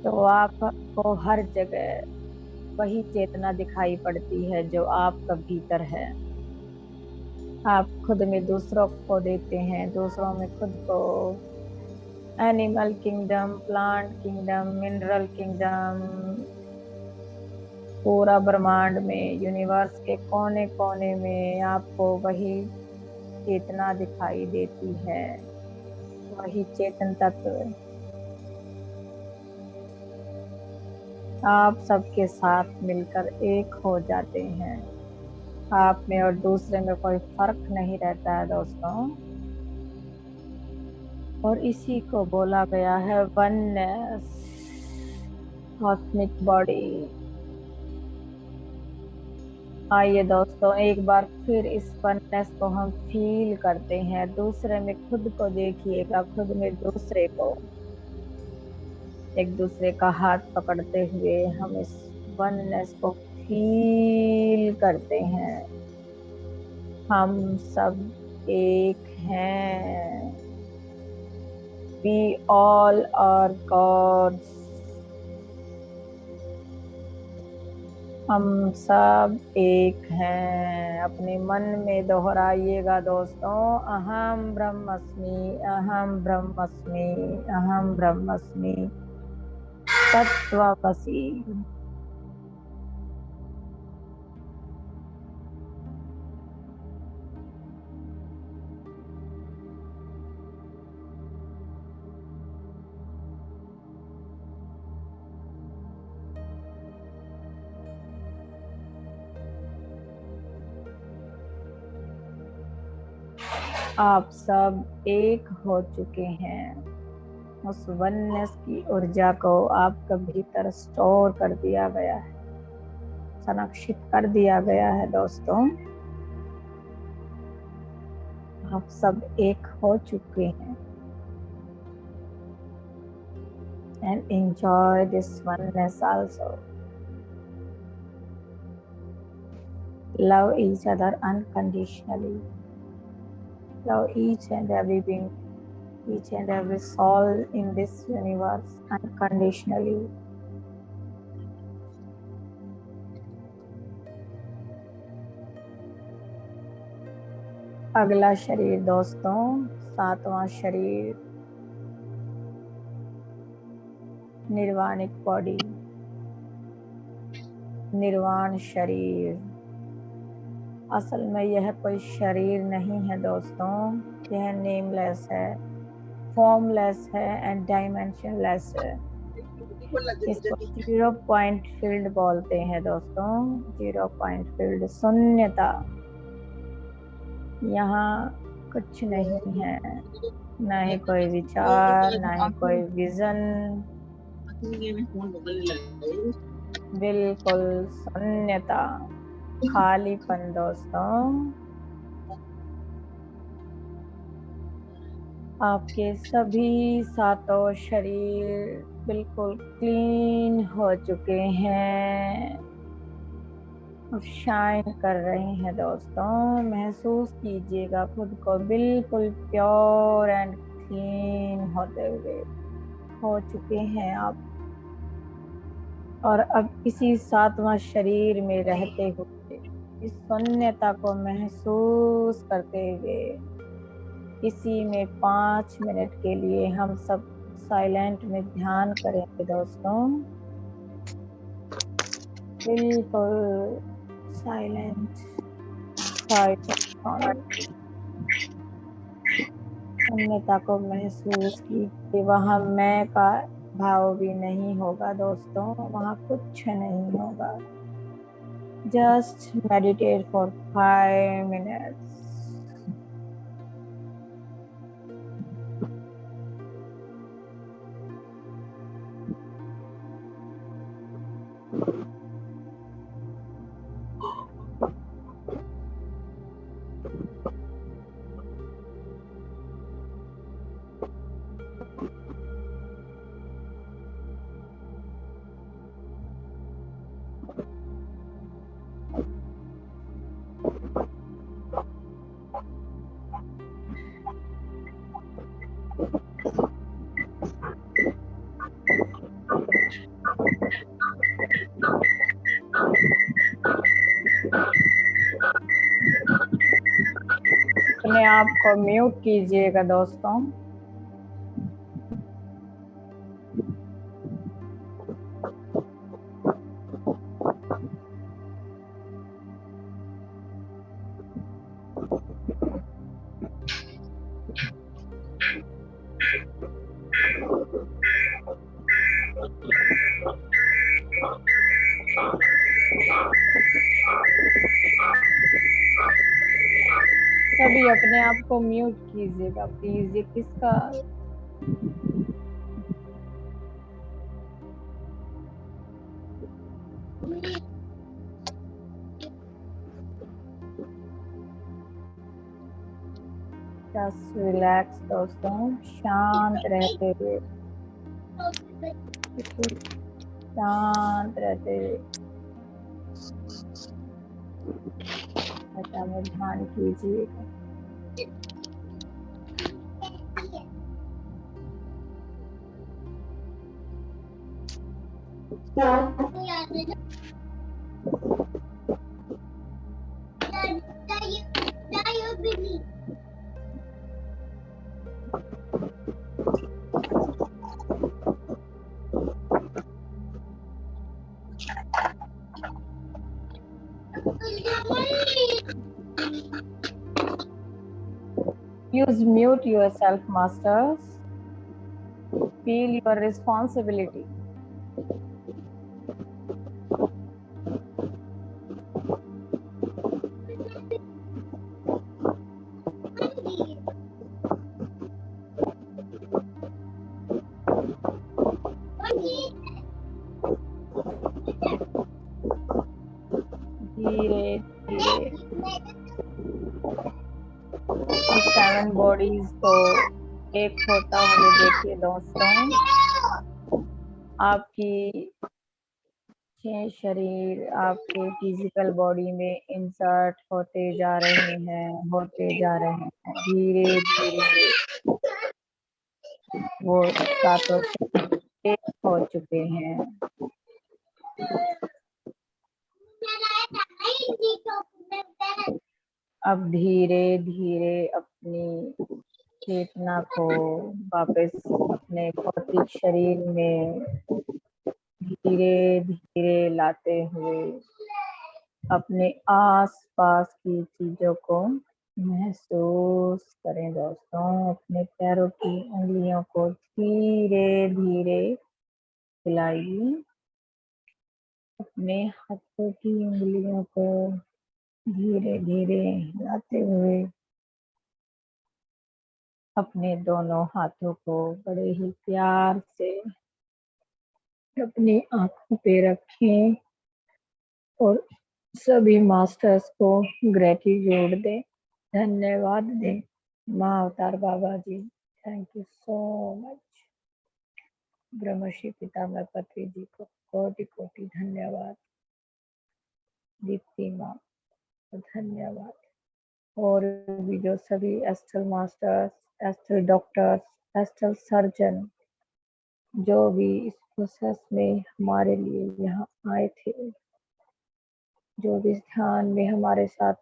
A: तो आपको हर जगह वही चेतना दिखाई पड़ती है जो आपका भीतर है। आप खुद में दूसरों को देखते हैं, दूसरों में खुद को। Animal kingdom, plant kingdom, mineral kingdom, पूरा ब्रह्मांड में, यूनिवर्स के कोने कोने में आपको वही चेतना दिखाई देती है, वही चेतन तत्व। आप सबके साथ मिलकर एक हो जाते हैं। आप में और दूसरे में कोई फर्क नहीं रहता है दोस्तों। और इसी को बोला गया है वननेस, कॉस्मिक बॉडी। आइए दोस्तों एक बार फिर इस वननेस को हम फील करते हैं। दूसरे में खुद को देखिएगा, खुद में दूसरे को। एक दूसरे का हाथ पकड़ते हुए हम इस वननेस को फील करते हैं। हम सब एक हैं। We all are gods. हम सब एक हैं। अपने मन में दोहराइएगा दोस्तों, अहम ब्रह्मस्मि, अहम ब्रह्मस्मि, अहम ब्रह्मस्मि। तत्त्वमसि। आप सब एक हो चुके हैं। उस वननेस की ऊर्जा को आपके भीतर स्टोर कर दिया गया है, संरक्षित कर दिया गया है दोस्तों। आप सब एक हो चुके हैं। And enjoy this oneness also. Love each other unconditionally. Love each and every being, each and every soul in this universe unconditionally. अगला शरीर दोस्तों, 7वां शरीर, निर्वाणिक बॉडी, निर्वाण शरीर। असल में यह कोई शरीर नहीं है दोस्तों, यह नेमलेस है, फॉर्मलेस है एंड डायमेंशनलेस है। इसको 0 पॉइंट फील्ड बोलते हैं दोस्तों, 0 पॉइंट फील्ड, शून्यता। यहाँ कुछ नहीं है, ना ही कोई विचार, ना ही कोई विजन, बिल्कुल शून्यता, खालीपन दोस्तों। आपके सभी 7 शरीर बिल्कुल क्लीन हो चुके हैं, शाइन कर रहे हैं दोस्तों। महसूस कीजिएगा खुद को बिल्कुल प्योर एंड क्लीन होते हुए। हो चुके हैं आप, और अब इसी 7वां शरीर में रहते हुए इस शून्यता को महसूस करते हुए इसी में 5 मिनट के लिए हम सब साइलेंट में ध्यान करेंगे दोस्तों। बिल्कुल साइलेंट, शून्यता को महसूस कीजिए। वहाँ मैं का भाव भी नहीं होगा दोस्तों, वहाँ कुछ नहीं होगा। Just meditate for 5 minutes. अपने आप को म्यूट कीजिएगा दोस्तों। सभी अपने आप को म्यूट कीजिएगा प्लीज। ये किसका जस्ट रिलैक्स दोस्तों, शांत रहते हुए, शांत रहते हुए में ध्यान कीजिएगा। Use mute yourself, masters. Feel your responsibility. धीरे धीरे 7 बॉडीज को एक होता हुए देखिए दोस्तों। आपकी 6 शरीर आपके फिजिकल बॉडी में इंसर्ट होते जा रहे हैं। धीरे धीरे वो सातों एक हो चुके हैं। अब धीरे धीरे अपनी चेतना को वापस अपने भौतिक शरीर में धीरे धीरे लाते हुए अपने आस पास की चीजों को महसूस करें दोस्तों। अपने पैरों की उंगलियों को धीरे धीरे हिलाइए। अपने हाथों की उंगलियों को धीरे धीरे हिलाते हुए अपने दोनों हाथों को बड़े ही प्यार से अपनी आंखों पे रखें और सभी मास्टर्स को ग्रेटिट्यूड दें, धन्यवाद दें। माँ अवतार बाबा जी, थैंक यू सो मच। ब्रह्मर्षि पितामह पत्री जी को कोटि कोटि धन्यवाद। दीप्ति माँ को धन्यवाद। और भी जो सभी astral masters, astral doctors, astral surgeon जो भी इस प्रोसेस में हमारे लिए यहाँ आए थे, जो भी ध्यान में हमारे साथ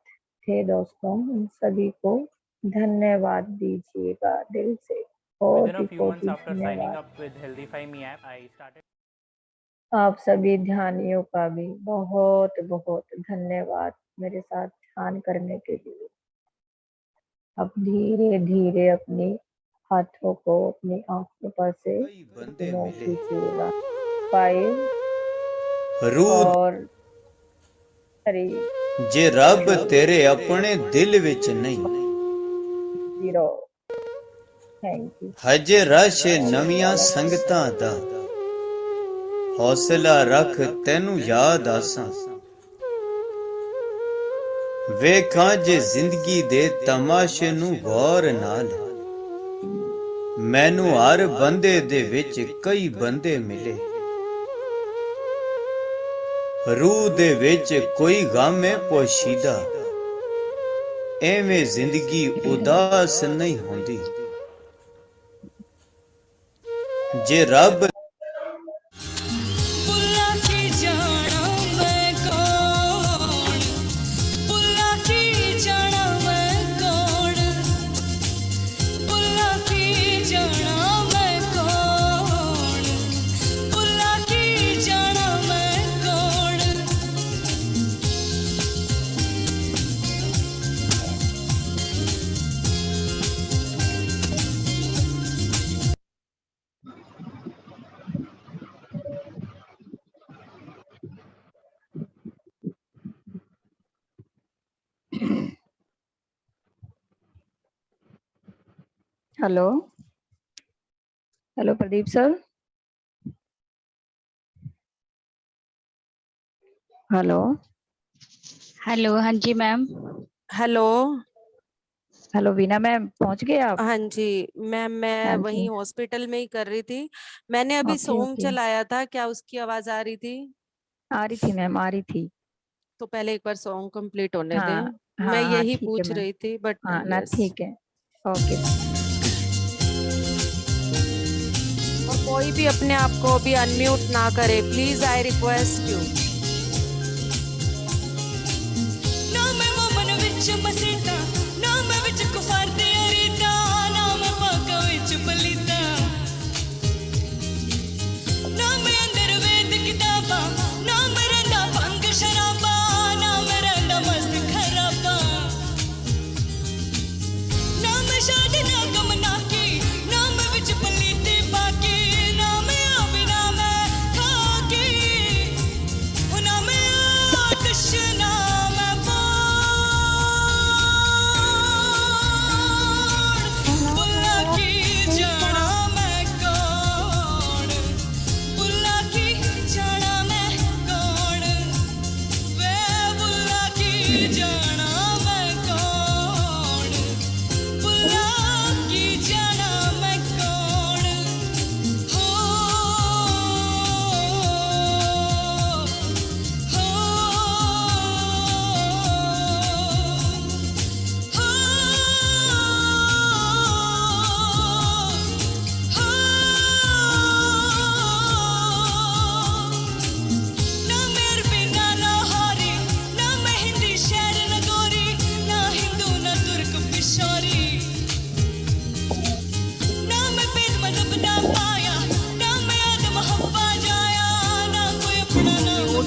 A: थे दोस्तों, उन सभी को धन्यवाद दीजिएगा दिल से।
G: Within a
A: कोटि
G: few months
A: कोटि
G: after signing
A: धन्यवाद।
G: up with Healthify Me app, I started.
A: आप सभी ध्यानियों का भी बहुत बहुत धन्यवाद मेरे साथ ध्यान करने के लिए। अब धीरे धीरे अपनी हाथों को अपनी आंखों पर से रिमूव कीजिएगा। 5
H: रू
A: और 3
H: जे रब तेरे अपने दिल विच नहीं
A: 0। Thank you.
H: हजे रश नवियां संगतां दा हौसला रख तैनू याद आसां वेखां जे जिंदगी दे तमाशे नू गौर नाल मैनू हर बंदे दे विच कई बंदे मिले रूह दे विच कोई गम है पोशीदा एवें जिंदगी उदास नहीं होंदी जे Rab
A: hello hello Pradeep sir. Hello
I: hello, हाँ जी ma'am.
D: Hello.
A: Hello Veena ma'am, पहुंच गए आप?
D: हाँ जी मैम, मैं
A: हाँ जी।
D: वहीं हॉस्पिटल में ही कर रही थी। मैंने अभी
A: ओके
D: सॉन्ग
A: ओके,
D: चलाया था, क्या उसकी आवाज आ रही थी?
A: आ रही थी मैम, आ रही थी।
D: तो पहले एक बार सॉन्ग कंप्लीट होने
A: हाँ
D: दें। मैं
A: हाँ हाँ,
D: यही
A: ठीक है
D: पूछ
A: मैम।
D: रही थी, बट
A: हाँ ना,
D: यस।
A: ठीक है, ओके।
D: और कोई भी अपने आप को भी अनम्यूट ना करे प्लीज, आई रिक्वेस्ट यू।
J: शराबा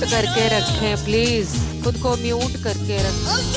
D: करके रखें प्लीज, खुद को म्यूट करके रखें।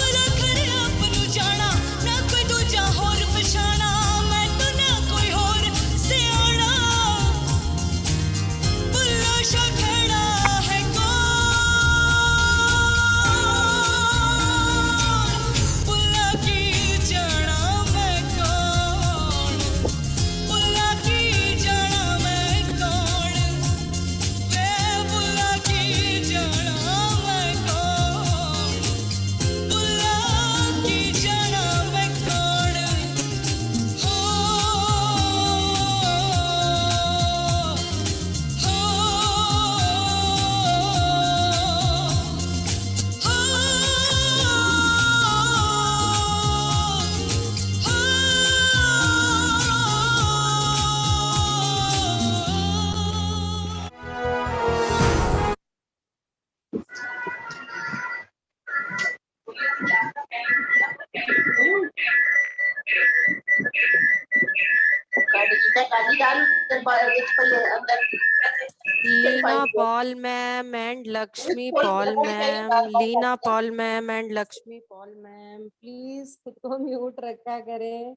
D: Leena Paul ma'am and Lakshmi Paul ma'am, Leena Paul ma'am and Lakshmi Paul ma'am, please खुद को म्यूट रखा करें।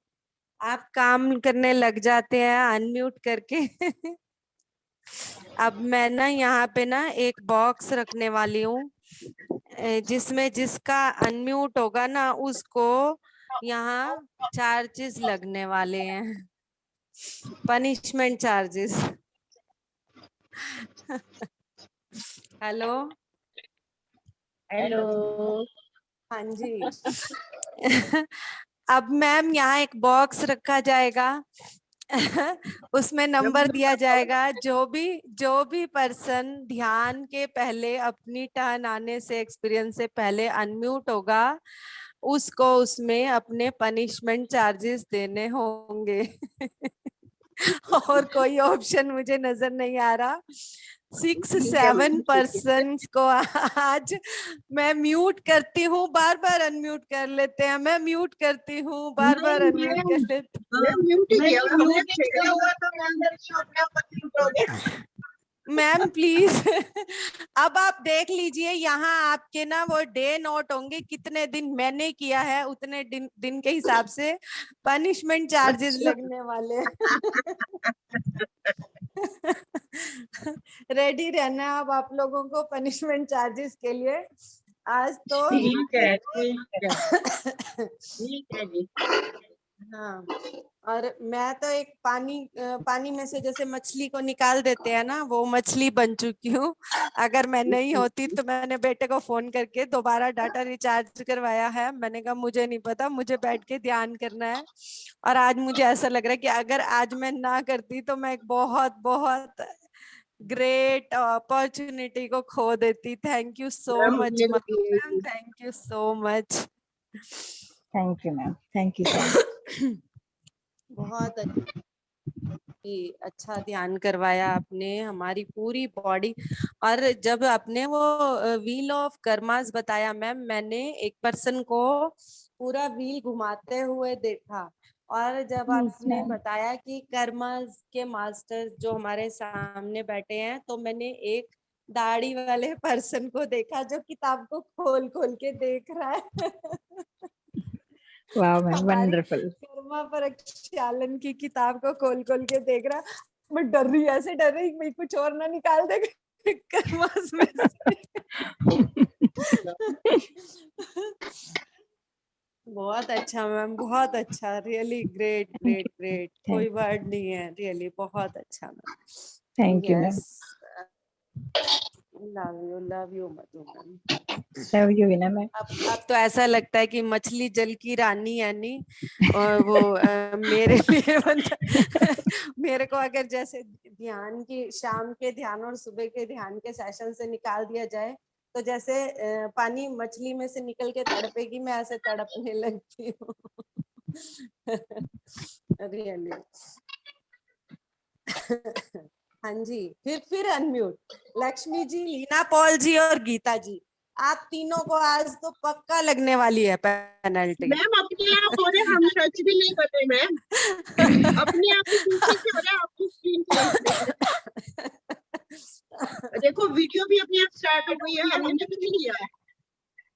D: आप काम करने लग जाते हैं अनम्यूट करके। अब मैं ना यहाँ पे ना एक बॉक्स रखने वाली हूँ, जिसमें जिसका अनम्यूट होगा ना उसको यहाँ चार्जेस लगने वाले हैं, पनिशमेंट चार्जेस। Hello
J: hello.
D: हाँ जी। अब मैम यहाँ एक बॉक्स रखा जाएगा, उसमें नंबर दिया जाएगा। जो भी पर्सन ध्यान के पहले अपनी टर्न आने से, एक्सपीरियंस से पहले अनम्यूट होगा, उसको उसमें अपने पनिशमेंट चार्जेस देने होंगे। और कोई ऑप्शन मुझे नजर नहीं आ रहा। 6-7 पर्सन को आज मैं म्यूट करती हूँ, बार बार अनम्यूट कर लेते हैं। मैं म्यूट करती हूँ, बार बार अनम्यूट कर लेते हैं। मैम प्लीज अब आप देख लीजिए, यहाँ आपके ना वो डे नोट होंगे, कितने दिन मैंने किया है उतने दिन के हिसाब से पनिशमेंट चार्जेस लगने वाले। रेडी रहना अब आप लोगों को पनिशमेंट चार्जेस के लिए। आज तो
J: ठीक है जी।
D: हाँ, और मैं तो एक पानी में से जैसे मछली को निकाल देते हैं ना, वो मछली बन चुकी हूँ। अगर मैं नहीं होती तो मैंने बेटे को फोन करके दोबारा डाटा रिचार्ज करवाया है। मैंने कहा मुझे नहीं पता, मुझे बैठ के ध्यान करना है। और आज मुझे ऐसा लग रहा है कि अगर आज मैं ना करती तो मैं एक बहुत बहुत ग्रेट अपॉर्चुनिटी को खो देती। Thank you so much ma'am, thank you so much.
A: Thank you ma'am, thank you so much.
D: बहुत अच्छा ध्यान करवाया आपने हमारी पूरी बॉडी। और जब आपने वो व्हील ऑफ कर्मास बताया मैम, मैंने एक पर्सन को पूरा व्हील घुमाते हुए देखा। और जब आपने बताया कि कर्मास के मास्टर जो हमारे सामने बैठे हैं, तो मैंने एक दाढ़ी वाले पर्सन को देखा जो किताब को खोल खोल के देख रहा है।
A: वाह मैम, वंडरफुल।
D: कर्मा प्रक्षालन की किताब को खोल खोल के देख रहा। मैं डर रही, ऐसे डर रही मैं कुछ और ना निकाल दे कर्मास में से। बहुत अच्छा मैम, बहुत अच्छा, रियली ग्रेट ग्रेट ग्रेट, कोई वर्ड नहीं है, रियली बहुत अच्छा ma'am.
A: Thank you ma'am,
D: love you Madhu ma'am,
A: love you विना मैम।
D: अब तो ऐसा लगता है कि मछली जल की रानी है नी, और वो मेरे लिए मेरे को अगर जैसे ध्यान की शाम के ध्यान और सुबह के ध्यान के सेशन से निकाल दिया जाए, तो जैसे पानी मछली में से निकल के तड़पेगी, मैं ऐसे तड़पने लगती हूँ। रियली। हाँ जी, फिर अनम्यूट। लक्ष्मी जी, लीना पॉल जी और गीता जी, आप तीनों को आज तो पक्का लगने वाली है पेनल्टी।
J: मैम अपने आप हो रहे, हम सच भी नहीं करते मैम। अपने आप ही पीछे से हो रहा है, आपकी स्क्रीन पे। देखो वीडियो भी अपने आप स्टार्ट हो गई है, हमने कुछ नहीं किया है।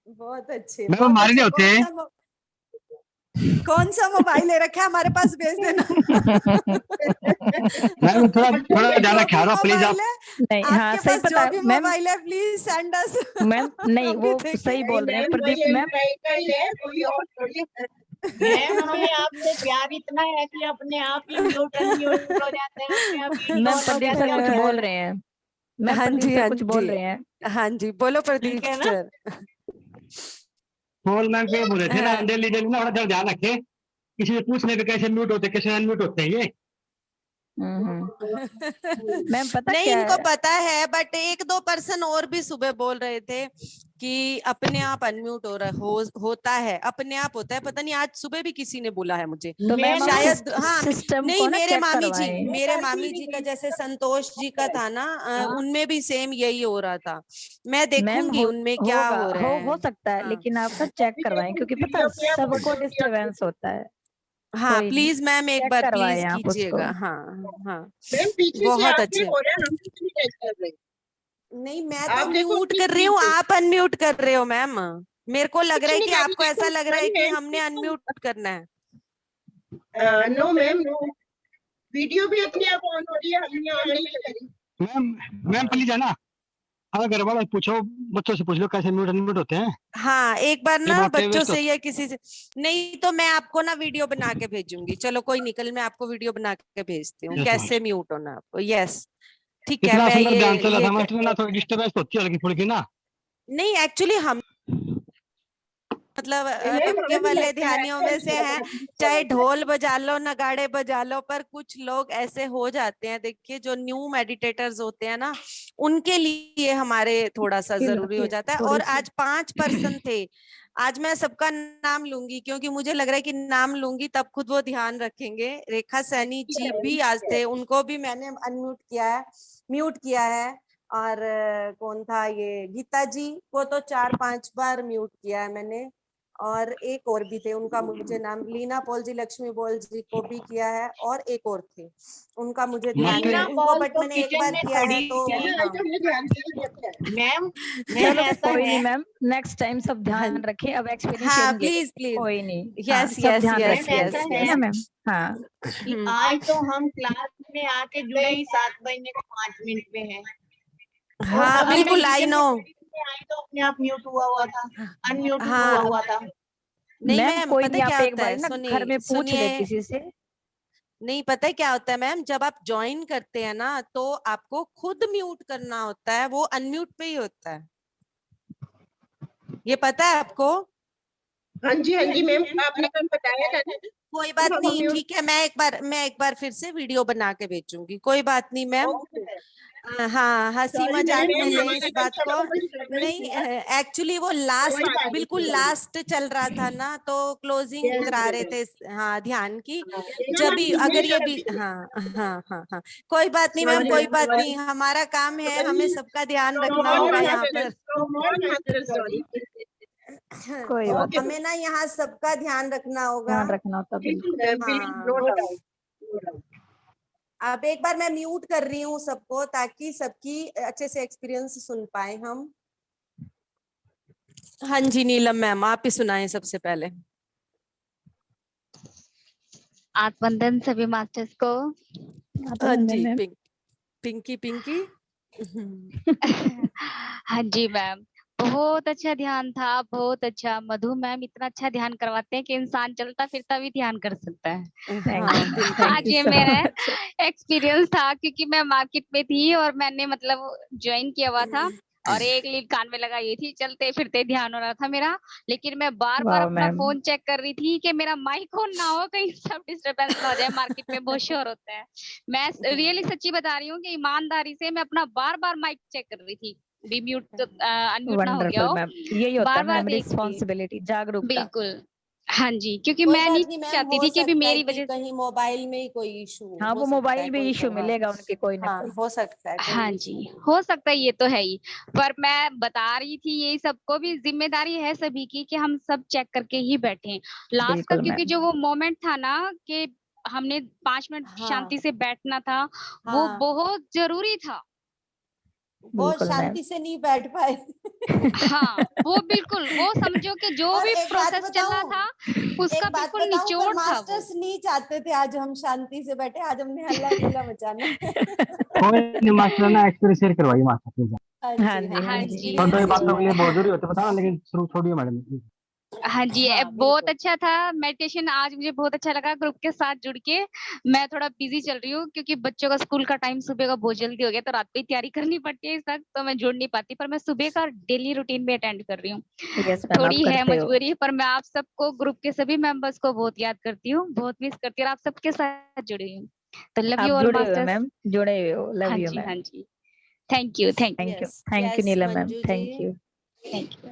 D: बहुत अच्छे,
C: मैम
D: बहुत
C: हमारे नहीं
D: अच्छे।
C: होते।
D: कौन सा मोबाइल ले रखा है, हमारे पास भेज देना।
C: मैम थोड़ा थोड़ा ध्यान
D: जो
C: रखा
D: भी
C: करो प्लीज आप।
D: मोबाइल है,
A: नहीं, हाँ
D: आपके
A: सही
D: पास
A: पता
D: जो
A: है
D: भी
A: मैम।
D: मोबाइल है प्लीज सेंड अस।
A: मैम नहीं,
D: अभी
A: वो
D: देखेंगे।
A: सही बोल रहे हैं
J: मैम
A: प्रदीप
J: वही
A: मैम।
J: का ही है, कोई और थोड़ी है।
K: मैम हमें आपसे प्यार इतना है कि अपने आप ही म्यूट अनम्यूट हो जाते हैं, अपने आप ही
A: मैम
K: ऑन हो
A: प्रदीप
K: जाते
A: सर
K: हैं
A: कुछ
K: अपने
A: बोल
K: आप।
A: रहे हैं। मैम
D: हाँ
A: प्रदीप
D: जी,
A: सर
D: हाँ
A: कुछ बोल
D: जी,
A: रहे हैं।
D: हाँ जी, बोलो प्रदीप
K: ठीक है ना?
D: सर।
C: फोन मैम पे बोले थे ना, डेली डेली ना थोड़ा ध्यान रखे, किसी से पूछने पे कैसे म्यूट होते कैसे अनम्यूट होते हैं ये।
A: मैम पता
D: नहीं,
A: क्या
D: इनको
A: है,
D: पता है, बट 1-2 पर्सन और भी सुबह बोल रहे थे कि अपने आप अनम्यूट हो रहा होता है, अपने आप होता है। पता नहीं आज सुबह भी किसी ने बोला है मुझे,
A: तो मैम आप
D: शायद। हाँ,
A: सिस्टम
D: नहीं,
A: को ना चेक करवाएं।
D: मेरे मामी जी का जैसे संतोष जी का था ना, उनमें भी सेम यही हो रहा था। मैं
A: मैम
D: देखूंगी उनमें क्या
A: होगा,
D: हो रहा है।
A: हो सकता है,
D: हाँ,
A: लेकिन आप ना चेक करवाएं, क्योंकि पता है सबको डिस्टरबेंस होता है।
D: हाँ,
A: कोई नहीं,
D: प्लीज मैम एक
A: चेक
D: बार
A: करवाएं
D: प्लीज
A: आप उसको।
D: कीजिएगा। हाँ, हाँ,
J: मैम पीछे से
D: बहुत
J: आपके
D: अच्छे।
J: हो रहा है, हम कुछ नहीं टच कर रहे।
D: नहीं, मैं तो
J: आप देखो
D: म्यूट
J: अपनी
D: कर रही
J: स्क्रीन
D: हूँ,
J: पे।
D: आप अनम्यूट कर रहे हो मैम। मेरे को लग
J: कुछ
D: रहा है
J: नहीं
D: कि
J: कर रही,
D: आपको
J: देखो
D: ऐसा लग रहा है
J: वन
D: कि
J: हैंड
D: हमने अनम्यूट करना है।
J: नो मैम नो, वीडियो भी अपने आप ऑन हो रही है, हमने ऑन नहीं करी।
C: मैम मैम प्लीज है ना, अगर घर वाला पूछो, बच्चों से पूछ लो कैसे म्यूट अनम्यूट होते हैं।
D: हाँ, एक बार
C: ये
D: ना
C: बहुत
D: बच्चों
C: वेस्ट
D: से
C: होता
D: या किसी से, नहीं तो मैं आपको ना वीडियो बना के भेजूंगी। चलो कोई नहीं, कल मैं आपको वीडियो बना के भेजती हूँ
C: है। यस
D: कैसे म्यूट होना आपको। यस, ठीक है,
C: इतना
D: मैं
C: सुंदर ध्यान चल रहा
D: ये
C: था मास्टर ना, थोड़ी डिस्टर्बेंस होती है हल्की फुल्की ना।
D: नहीं, एक्चुअली हम मतलब
J: मैम
D: आपके
J: हमें भी
D: वाले
J: लगता है
D: ध्यानियों में से हैं, चाहे ढोल बजा लो, नगाड़े बजा लो, पर कुछ लोग ऐसे हो जाते हैं। देखिए, जो न्यू मेडिटेटर्स होते हैं ना, उनके लिए हमारे थोड़ा सा जरूरी हो जाता है। और आज 5 पर्सन थे। आज मैं सबका नाम लूंगी, क्योंकि मुझे लग रहा है कि नाम लूंगी तब खुद वो ध्यान रखेंगे। रेखा सैनी जी भी आज थे, उनको भी मैंने अनम्यूट किया है, म्यूट किया है। और कौन था ये, गीता जी को तो 4-5 बार म्यूट किया है मैंने। और एक और भी थे, उनका मुझे नाम, लीना पॉल जी, लक्ष्मी पॉल जी को भी किया है, और एक और थे, उनका मुझे ध्यान नहीं
K: लीना
D: है उनको,
K: पॉल
D: बट
K: तो
D: मैंने एक
K: किचन
D: बार
K: में
D: किया है
K: खड़ी
D: तो।
K: थी।
D: हाँ,
K: मैम
A: चलो
K: ऐसा
A: कोई नहीं
K: है।
A: मैम, नेक्स्ट टाइम सब
D: हाँ,
A: ध्यान रखें, अब
D: हाँ,
A: एक्सप्लेनेशन
D: प्लीज
A: लेंगे,
D: प्लीज,
A: कोई नहीं। हाँ,
D: यस
A: सब
D: यस
A: ध्यान
K: मैम
D: यस
A: रखें,
K: ऐसा
D: यस
A: है
K: है
A: ना
D: यस।
A: मैम। हाँ
K: कि आज तो हम क्लास में आके जुड़े ही 7 बजने को 5 मिनट पे हैं, और
D: हाँ,
K: अभी मैं
D: बिल्कुल, आई
K: किचन
D: नो।
K: में खड़ी थी, आई तो अपने आप म्यूट हुआ था, अनम्यूट
D: हाँ,
K: हुआ था।
D: नहीं
A: मैम
D: मैम,
A: कोई
D: पता
A: नहीं,
D: है क्या
A: आप एक
D: होता
A: बार
D: है,
A: ना घर
D: सुनिए
A: में पूछ ले
D: सुनिए।
A: किसी से।
D: नहीं, पता है क्या होता है मैम, जब आप ज्वाइन करते हैं ना, तो आपको खुद म्यूट करना होता है, वो अनम्यूट पे ही होता है। ये पता है आपको?
J: हाँ जी मैम, आपने कल बताया था ना।
D: कोई बात
J: हम
D: नहीं,
J: म्यूट।
D: ठीक है, मैं एक बार फिर से वीडियो बना के भेजूंगी, कोई बात नहीं मैम। हाँ, हंसी
J: सॉरी
D: मजाक
J: मैम,
D: में ले
J: हमारे
D: इस
J: कल
D: बात को।
J: सबको डिस्टर्बेंस
D: नहीं,
J: हुआ।
D: एक्चुअली वो
J: कोई
D: लास्ट,
J: बात
D: बिल्कुल
J: नहीं।
D: लास्ट चल रहा था ना, तो क्लोजिंग
J: यस
D: करा रहे
J: मैम,
D: थे, हाँ, ध्यान की।
J: मैम
D: जब
J: आप
D: भी
J: बिजी
D: अगर ये
J: हैं
D: भी,
J: अभी।
D: हाँ, हाँ, हाँ, हाँ, कोई बात नहीं मैम,
J: सॉरी
D: कोई बात
J: सॉरी
D: नहीं, हमारा काम है, हमें सबका ध्यान रखना
J: सॉरी
D: होगा यहाँ
J: मास्टर,
D: पर।
J: सॉरी।
A: कोई बात
J: ओके
D: हमें ना यहाँ सबका ध्यान रखना होगा।
A: ध्यान रखना होता, बिल्कुल।
D: हाँ,
J: नो डाउट।
D: अब एक बार मैं म्यूट कर रही हूँ सबको, ताकि सबकी अच्छे से एक्सपीरियंस सुन पाए हम। हाँ जी, नीलम मैम, आप ही सुनाएं सबसे पहले।
I: आत्मवंदन सभी मास्टर्स को।
D: हाँ जी, पिंकी पिंकी।
I: हाँ जी मैम, बहुत अच्छा ध्यान था, बहुत अच्छा। मधु मैम इतना अच्छा ध्यान करवाते हैं कि इंसान चलता फिरता भी ध्यान कर सकता है।
D: हाँ, बिल्कुल।
I: आज ये मेरा एक्सपीरियंस था, क्योंकि मैं मार्केट में थी और मैंने मतलब ज्वाइन किया हुआ था, और एक लीड कान में लगाई थी, चलते फिरते ध्यान हो रहा था मेरा। लेकिन मैं बार बार
A: वाह
I: अपना
A: मैम,
I: फोन चेक कर रही थी कि मेरा माइक ऑन ना हो, कहीं सब डिस्टरबेंस ना हो जाए। मार्केट में बहुत शोर होता है। मैं रियली सच्ची बता रही हूँ कि ईमानदारी से मैं अपना बार बार माइक चेक कर रही थी, भी म्यूट अनम्यूट ना हो गया
A: वंडरफुल
I: हो,
A: मैम, यही होता
I: बार
A: है
I: बार
A: मैम,
I: देख के।
A: रिस्पॉन्सिबिलिटी, जागरूकता।
I: बिल्कुल, हाँ जी, क्योंकि
D: कोई
I: मैं
D: बात
I: नहीं
D: नहीं मैम,
I: चाहती
D: हो
I: थी कि भी
D: सकता है
I: मेरी
D: कि
I: वजह से।
D: कहीं मोबाइल में ही कोई इशू
A: हाँ,
D: हो
A: वो
D: सकता है,
A: मोबाइल भी
D: कोई
A: इशू
D: परवाह
A: मिलेगा
D: नहीं।
A: उनके, कोई ना
D: हाँ,
A: कोई।
D: हो सकता है, कोई
I: हाँ
D: इशू
I: जी,
D: नहीं।
I: हो सकता है, ये तो है ही। पर मैं बता रही थी, यही सबको भी जिम्मेदारी है सभी की, कि हम सब चेक करके ही बैठे लास्ट का,
A: बिल्कुल
I: क्योंकि
A: मैम,
I: जो वो मोमेंट था ना, कि हमने 5 मिनट
D: हाँ,
I: शांति से बैठना था, वो
D: हाँ,
I: बहुत जरूरी था।
D: वो
A: बिल्कुल मैम।
D: शांति से नहीं बैठ पाए।
I: हाँ, वो बिल्कुल, वो समझो कि जो
D: और
I: भी
D: एक बात
I: प्रोसेस चल रहा
D: बताऊं,
I: था उसका
D: एक बात
I: बिल्कुल
D: बताऊं, पर
I: निचोड़ था वो।
D: मास्टर्स नहीं चाहते थे आज हम शांति से बैठे, आज हमने हल्ला गुल्ला मचाना है।
C: कोई नहीं मास्टर ना एक्सपीरियंस शेयर करवाइए मास्टर प्लीज।
D: हाँ
A: हाँ
D: जी,
A: जी,
D: हाँ
A: हाँ
C: छोटी
A: जी,
I: जी,
C: छोटी
D: एक्सपीरियंस
C: बातों
D: यही
C: के लिए
D: है।
C: बहुत दूरी होते बताओ, लेकिन शुरू छोड़िए मैडम प्लीज।
I: हाँ जी,
D: हाँ,
I: बहुत
D: बिल्कुल।
I: अच्छा था मेडिटेशन, आज मुझे बहुत अच्छा लगा ग्रुप के साथ जुड़ के। मैं थोड़ा बिजी चल रही हूँ क्योंकि बच्चों का स्कूल का टाइम सुबह का बहुत जल्दी हो गया, तो रात पे ही तैयारी करनी पड़ती है इस वक्त, तो मैं जुड़ नहीं पाती, पर मैं सुबह का डेली रूटीन में अटेंड कर रही हूँ।
A: यस मैम, आप
I: थोड़ी है
A: करते हो।
I: मजबूरी, पर मैं आप सबको, ग्रुप के सभी मेंबर्स को बहुत याद करती हूँ, बहुत मिस करती हूँ, और आप सबके साथ जुड़ी हूँ। तो लव
A: आप
I: यू ऑल
A: जुड़े हुए हो
I: मास्टर्स।
A: मैम, जुड़े हुए हो। लव
I: हाँ
A: यू
I: जी,
A: मैम।
I: हाँ जी, thank you, thank
A: thank you,
D: yes,
A: thank you
D: yes
A: Neelam ma'am,
D: Manju
A: thank
D: जी,
A: यू।
I: Thank you.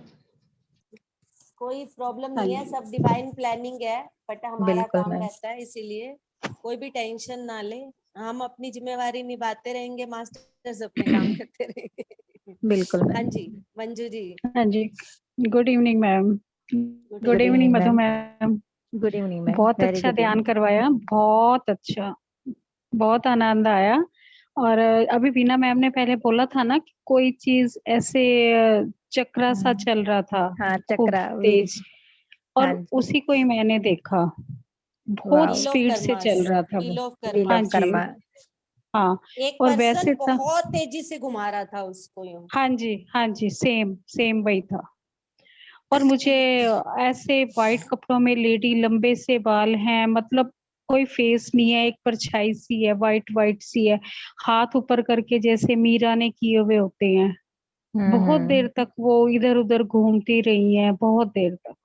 D: कोई प्रॉब्लम
A: हाँ
D: नहीं है,
A: जी,
D: सब डिवाइन प्लानिंग है, बट हमारा
A: बिल्कुल
D: काम
A: मैम।
D: रहता है, इसीलिए कोई भी टेंशन ना ले। हम अपनी जिम्मेवारी निभाते रहेंगे, मास्टर्स अपने काम करते रहेंगे।
A: बिल्कुल
D: हाँ
A: मैम।
D: जी मंजू जी,
L: हाँ जी, good evening ma'am.
D: Good
L: good
A: good
D: evening.
L: Evening
A: evening
L: Madhu
A: ma'am.
L: Ma'am.
A: Good evening ma'am,
L: बहुत
A: वेरी
L: अच्छा
A: गुड
L: ध्यान
A: इवनिंग।
L: करवाया, बहुत अच्छा, बहुत आनंद आया। और अभी बीना मैम ने पहले बोला था ना कि कोई चीज ऐसे चक्रा सा चल रहा था
A: हाँ,
L: खूब
A: चक्रा व्हील।
L: तेज,
A: हाँ
L: और
A: जी,
L: उसी को ही मैंने देखा, बहुत
A: वाओ।
D: व्हील ऑफ
L: स्पीड से
D: कर्मास,
L: चल रहा था वो।
D: व्हील ऑफ
A: व्हील
L: हाँ
A: ऑफ
D: कर्मास।
L: जी,
A: कर्मा।
L: हाँ।
D: एक
L: और
D: पर्सन
L: वैसे तो
D: बहुत तेजी से घुमा रहा था उसको यूं।
L: हाँ जी, हाँ जी, सेम सेम वही था। और मुझे ऐसे वाइट कपड़ों में लेडी, लंबे से बाल हैं, मतलब कोई फेस नहीं है, एक परछाई सी है, वाइट वाइट सी है, हाथ ऊपर करके जैसे मीरा ने किए हुए होते हैं। बहुत देर तक वो इधर उधर घूमती रही हैं, बहुत देर तक।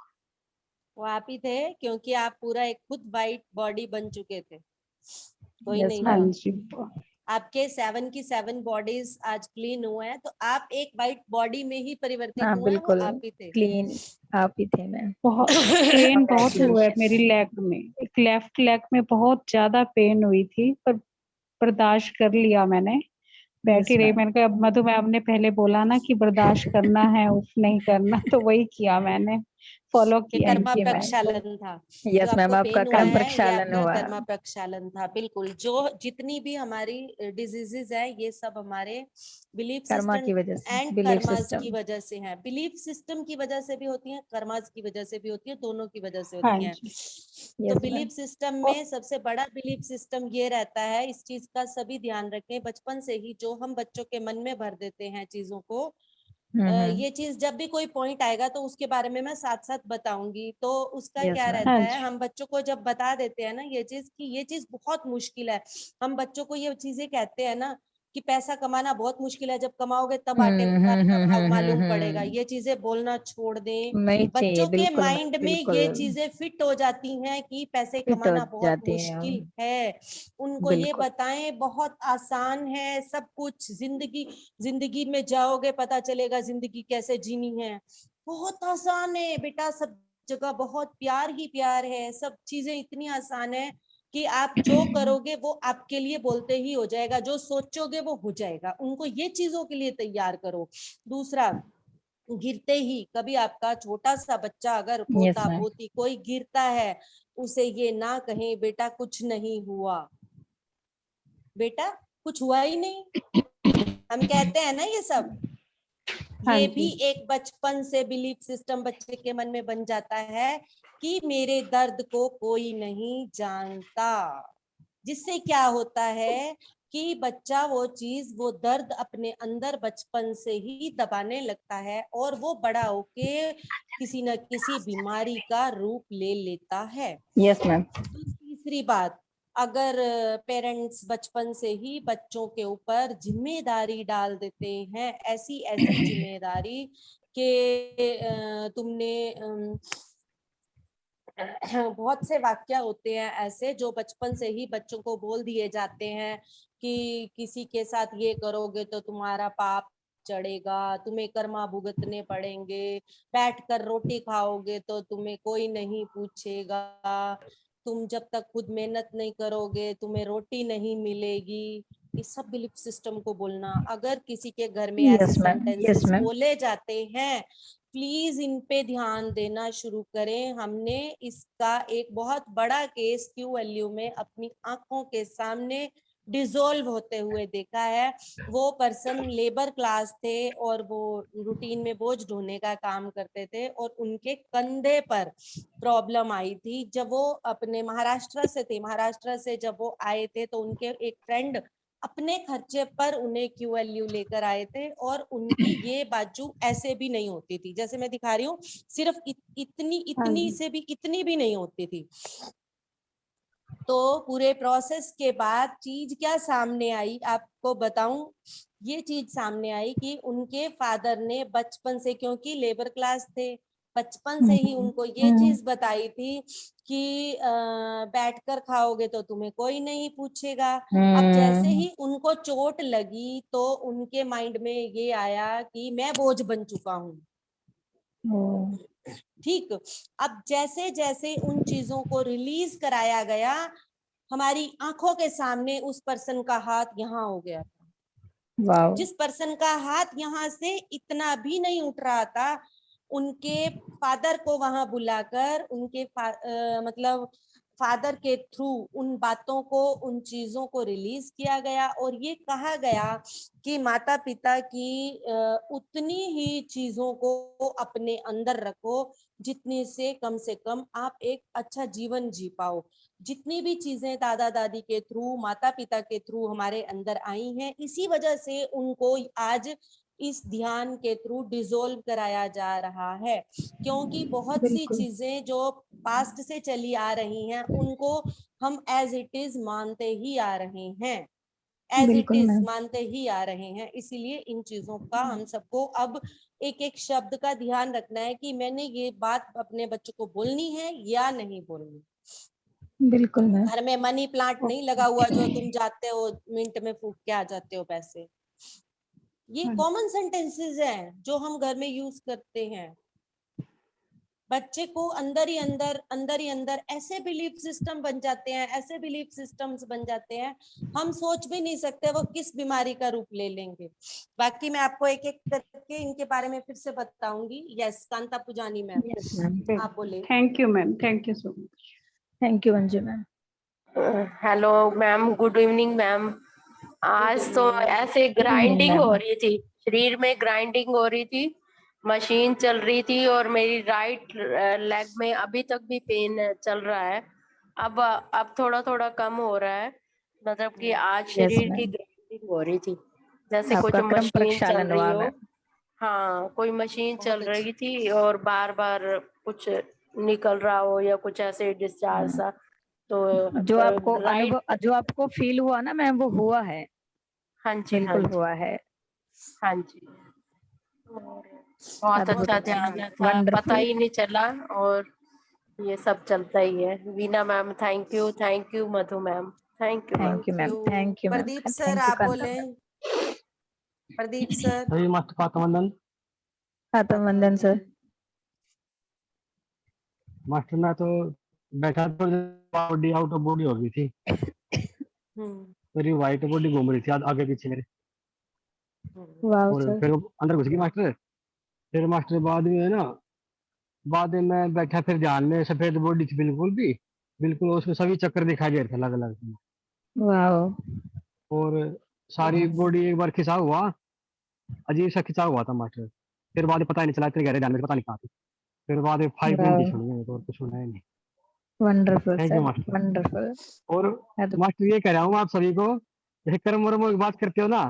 D: वो आप ही थे, क्योंकि आप पूरा एक खुद वाइट बॉडी बन चुके थे, कोई
A: यस
D: नहीं
L: हाँ
D: था।
A: मैम।
L: जी,
D: आपके 7 की 7 बॉडीज आज क्लीन हुए हैं, तो आप एक वाइट बॉडी में ही परिवर्तित
A: हाँ
D: हुए हैं, वो
A: बिल्कुल,
D: आप ही थे।
A: क्लीन आप ही थे मैम।
L: बहुत पेन बहुत हुआ है
A: कॉन्ग्रेचुलेशन।
L: मेरी लेग में, एक लेफ्ट लेग में बहुत ज्यादा पेन हुई थी, पर बर्दाश्त कर लिया मैंने,
A: यस
L: बैठी रही।
A: मैम।
L: मैंने कहा अब मधु मैम ने पहले बोला ना कि बर्दाश्त करना है, उफ नहीं करना, तो वही किया मैंने, फॉलो
D: ये
L: किया।
D: कर्मा
A: थैंक यू मैम।
D: प्रक्षालन था, जो
A: यस मैम,
D: आपको
A: आपका
D: पेन हुआ
A: कर्म
D: है, ये
A: प्रक्षालन
D: आपका
A: हुआ।
D: कर्मा प्रक्षालन था। बिल्कुल, जो जितनी भी हमारी डिजीजेस है, ये सब हमारे बिलीफ
A: कर्मा
D: सिस्टम
A: की वजह से,
D: एंड
A: बिलीफ
D: कर्मास की
A: सिस्टम।
D: वजह से है। बिलीफ सिस्टम की वजह से भी होती है, कर्मास की वजह से भी होती है, दोनों की वजह से
L: हाँ
D: होती हैं।
L: जी।
D: तो
A: यस मैम।
D: बिलीफ सिस्टम
L: और
D: में सबसे बड़ा बिलीफ सिस्टम ये रहता है, इस चीज का सभी ध्यान रखें, बचपन से ही जो हम बच्चों के मन में भर देते हैं चीजों को, ये चीज जब भी कोई पॉइंट आएगा तो उसके बारे में मैं साथ साथ बताऊंगी। तो उसका
A: यस
D: क्या
A: मैम।
D: रहता
L: हाँ
D: है,
L: जी,
D: हम बच्चों को जब बता देते हैं ना ये चीज, कि ये चीज बहुत मुश्किल है, हम बच्चों को ये चीजें कहते हैं ना कि पैसा कमाना बहुत मुश्किल है, जब कमाओगे तब आटे खाने का भाव मालूम पड़ेगा, ये चीजें बोलना छोड़ दें।
A: नहीं चाहिए,
D: बच्चों के
A: बिल्कुल मैम,
D: माइंड में
A: बिल्कुल
D: ये चीजें फिट हो जाती हैं कि पैसे
A: फिट हो
D: कमाना बहुत
A: जाती है।
D: मुश्किल है। उनको ये
A: बिल्कुल।
D: बताएं बहुत आसान है सब कुछ, जिंदगी जिंदगी में जाओगे पता चलेगा जिंदगी कैसे जीनी है, बहुत आसान है बेटा, सब जगह बहुत प्यार ही प्यार है, सब चीजें इतनी आसान है कि आप जो करोगे वो आपके लिए बोलते ही हो जाएगा, जो सोचोगे वो हो जाएगा। उनको ये चीजों के लिए तैयार करो। दूसरा, गिरते ही कभी आपका छोटा सा बच्चा, अगर
A: यस
D: पोता
A: मैम।
D: पोती कोई गिरता है, उसे ये ना कहें बेटा कुछ नहीं हुआ, बेटा कुछ हुआ ही नहीं, हम कहते हैं ना ये सब,
L: हाँ
D: ये भी
L: जी,
D: एक बचपन से बिलीफ सिस्टम बच्चे के मन में बन जाता है कि मेरे दर्द को कोई नहीं जानता, जिससे क्या होता है कि बच्चा वो चीज, वो दर्द अपने अंदर बचपन से ही दबाने लगता है, और वो बड़ा होके किसी न किसी बीमारी का रूप ले लेता है।
A: Yes ma'am.
D: तीसरी बात, अगर पेरेंट्स बचपन से ही बच्चों के ऊपर जिम्मेदारी डाल देते हैं, ऐसी ऐसी जिम्मेदारी कि तुमने बहुत से वाक्य होते हैं ऐसे जो बचपन से ही बच्चों को बोल दिए जाते हैं कि किसी के साथ ये करोगे तो तुम्हारा पाप चढ़ेगा, तुम्हें कर्मा भुगतने पड़ेंगे, बैठकर रोटी खाओगे तो तुम्हें कोई नहीं पूछेगा, तुम जब तक खुद मेहनत नहीं करोगे तुम्हें रोटी नहीं मिलेगी। ये सब बिलीफ सिस्टम को बोलना, अगर किसी के घर में ऐसे
A: yes ma'am. Yes
D: sentences
A: ma'am.
D: बोले जाते हैं, प्लीज इन पे ध्यान देना शुरू करें। हमने इसका एक बहुत बड़ा केस क्यू वैल्यू में अपनी आंखों के सामने डिसॉल्व होते हुए देखा है। वो पर्सन लेबर क्लास थे और वो रूटीन में बोझ ढोने का काम करते थे और उनके कंधे पर प्रॉब्लम आई थी जब वो अपने महाराष्ट्र से थे। महाराष्ट्र से जब वो आए थे तो उनके एक फ्रेंड अपने खर्चे पर उन्हें QLU लेकर आए थे और उनकी ये बाजू ऐसे भी नहीं होती थी, जैसे मैं दिखा रही हूँ, सिर्फ इतनी से भी इतनी भी नहीं होती थी। तो पूरे प्रोसेस के बाद चीज क्या सामने आई आपको बताऊं, ये चीज सामने आई कि उनके फादर ने बचपन से, क्योंकि लेबर क्लास थे, बचपन से ही उनको ये चीज बताई थी कि बैठकर खाओगे तो तुम्हें कोई नहीं पूछेगा। अब जैसे ही उनको चोट लगी तो उनके माइंड में ये आया कि मैं बोझ बन चुका हूँ। ठीक, अब जैसे जैसे उन चीजों को रिलीज कराया गया, हमारी आंखों के सामने उस पर्सन का हाथ यहाँ हो गया था। जिस पर्सन का हाथ यहाँ से इतना भी नहीं उठ रहा था, उनके फादर को वहां बुलाकर उनके मतलब फादर के थ्रू उन बातों को, उन चीजों को रिलीज किया गया और ये कहा गया कि माता पिता की उतनी ही चीजों को अपने अंदर रखो जितनी से कम आप एक अच्छा जीवन जी पाओ। जितनी भी चीजें दादा दादी के थ्रू, माता पिता के थ्रू हमारे अंदर आई हैं, इसी वजह से उनको आज इस ध्यान के थ्रू डिसॉल्व कराया जा रहा है। क्योंकि बहुत सी चीजें जो पास्ट से चली आ रही हैं उनको हम एज इट इज मानते ही आ रहे हैं, एज इट इज मानते ही आ रहे हैं। इसीलिए इन चीजों का हम सबको अब एक एक शब्द का ध्यान रखना है कि मैंने ये बात अपने बच्चों को बोलनी है या नहीं बोलनी।
A: बिल्कुल मैम।
D: घर में मनी प्लांट नहीं लगा हुआ जो तुम जाते हो मिनट में फूक के आ जाते हो पैसे। ये कॉमन सेंटेंसेस हैं जो हम घर में यूज करते हैं। बच्चे को अंदर ही अंदर ऐसे बिलीफ सिस्टम बन जाते हैं, ऐसे बिलीफ सिस्टम्स बन जाते हैं, हम सोच भी नहीं सकते वो किस बीमारी का रूप ले लेंगे। बाकी मैं आपको एक एक करके इनके बारे में फिर से बताऊंगी। यस, कांता पुजानी मैम, आप बोले।
L: Thank you ma'am, thank you so much.
A: Thank you Anju ma'am.
M: Hello ma'am, good evening ma'am. आज तो ऐसे ग्राइंडिंग हो रही थी, शरीर में ग्राइंडिंग हो रही थी, मशीन चल रही थी और मेरी राइट लेग में अभी तक भी पेन चल रहा है। अब थोड़ा थोड़ा कम हो रहा है, मतलब कि आज शरीर की ग्राइंडिंग हो रही थी, जैसे कुछ मशीन चल रही हो। हाँ, कोई मशीन चल रही थी और बार बार कुछ निकल रहा हो या कुछ ऐसे डिस्चार्ज सा। तो
A: जो आपको अनुभव, जो आपको फील हुआ ना मैम, वो हुआ है।
M: हाँ जी,
A: बिल्कुल हुआ है।
M: हाँ जी, बहुत अच्छा ध्यान था, पता ही नहीं चला और ये सब चलता ही है। Veena ma'am thank you, Madhu ma'am thank you
A: ma'am, thank you ma'am.
D: Pradeep sir आप बोले। प्रदीप सर।
A: आत्मवंदन सर।
C: मास्टर मैं तो बैठा तो बॉडी आउट ऑफ बॉडी हो गई थी, मेरी व्हाइट बॉडी घूम रही थी आगे पीछे मेरे। और फिर अंदर घुस गई मास्टर। फिर मास्टर बाद में है ना, बाद में मैं बैठा फिर ध्यान में, सफेद बॉडी थी बिल्कुल उसमें सभी चक्कर दिखाई दे रहे थे अलग अलग। और सारी बॉडी एक बार खिंचा हुआ, अजीब सा खिंचा हुआ था मास्टर। फिर बाद में पता ही नहीं चला, इतने गहरे ध्यान में पता नहीं कहाँ थी। फिर बाद में 5 मिनट सुनी और कुछ सुना ही नहीं।
A: Wonderful
C: thank you master,
A: wonderful.
C: और मास्टर ये कह रहा हूँ आप सभी को, जैसे कर्म वर्म की बात करते हो ना,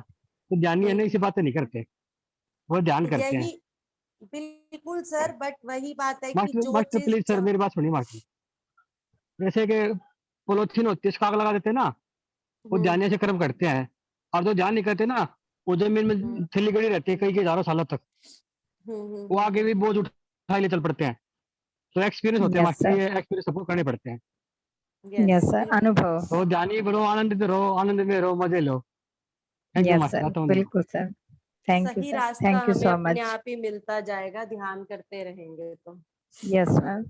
C: तो ध्यान है ना, इसी बातें नहीं करते, वो ध्यान करते हैं।
D: बिल्कुल सर, बट वही बात है कि जो
C: मास्टर प्लीज सर मेरी बात सुनिए मास्टर। जैसे कि पोलोथीन होती है, उसका आग लगा देते हैं ना, वो ध्यान से कर्म करते हैं। और जो ध्यान नहीं करते ना, वो जमीन में थैली गड़ी रहती है कई हजारों सालों तक, वो आगे भी बोझ उठा ले चल पड़ते हैं। तो एक्सपीरियंस होते हैं मास्टर, ये एक्सपीरियंस सबको करने पड़ते हैं।
A: यस सर, अनुभव।
C: तो ध्यानी बढ़ो, आनंदित रहो, आनंद में रहो, मजे लो। Thank you master.
A: बिल्कुल सर, थैंक यू
D: सही
A: सर,
D: रास्ता
A: थैंक यू
D: हमें
A: सो
D: अपने
A: मच।
D: आप ही मिलता जाएगा, ध्यान करते रहेंगे तो।
A: Yes ma'am.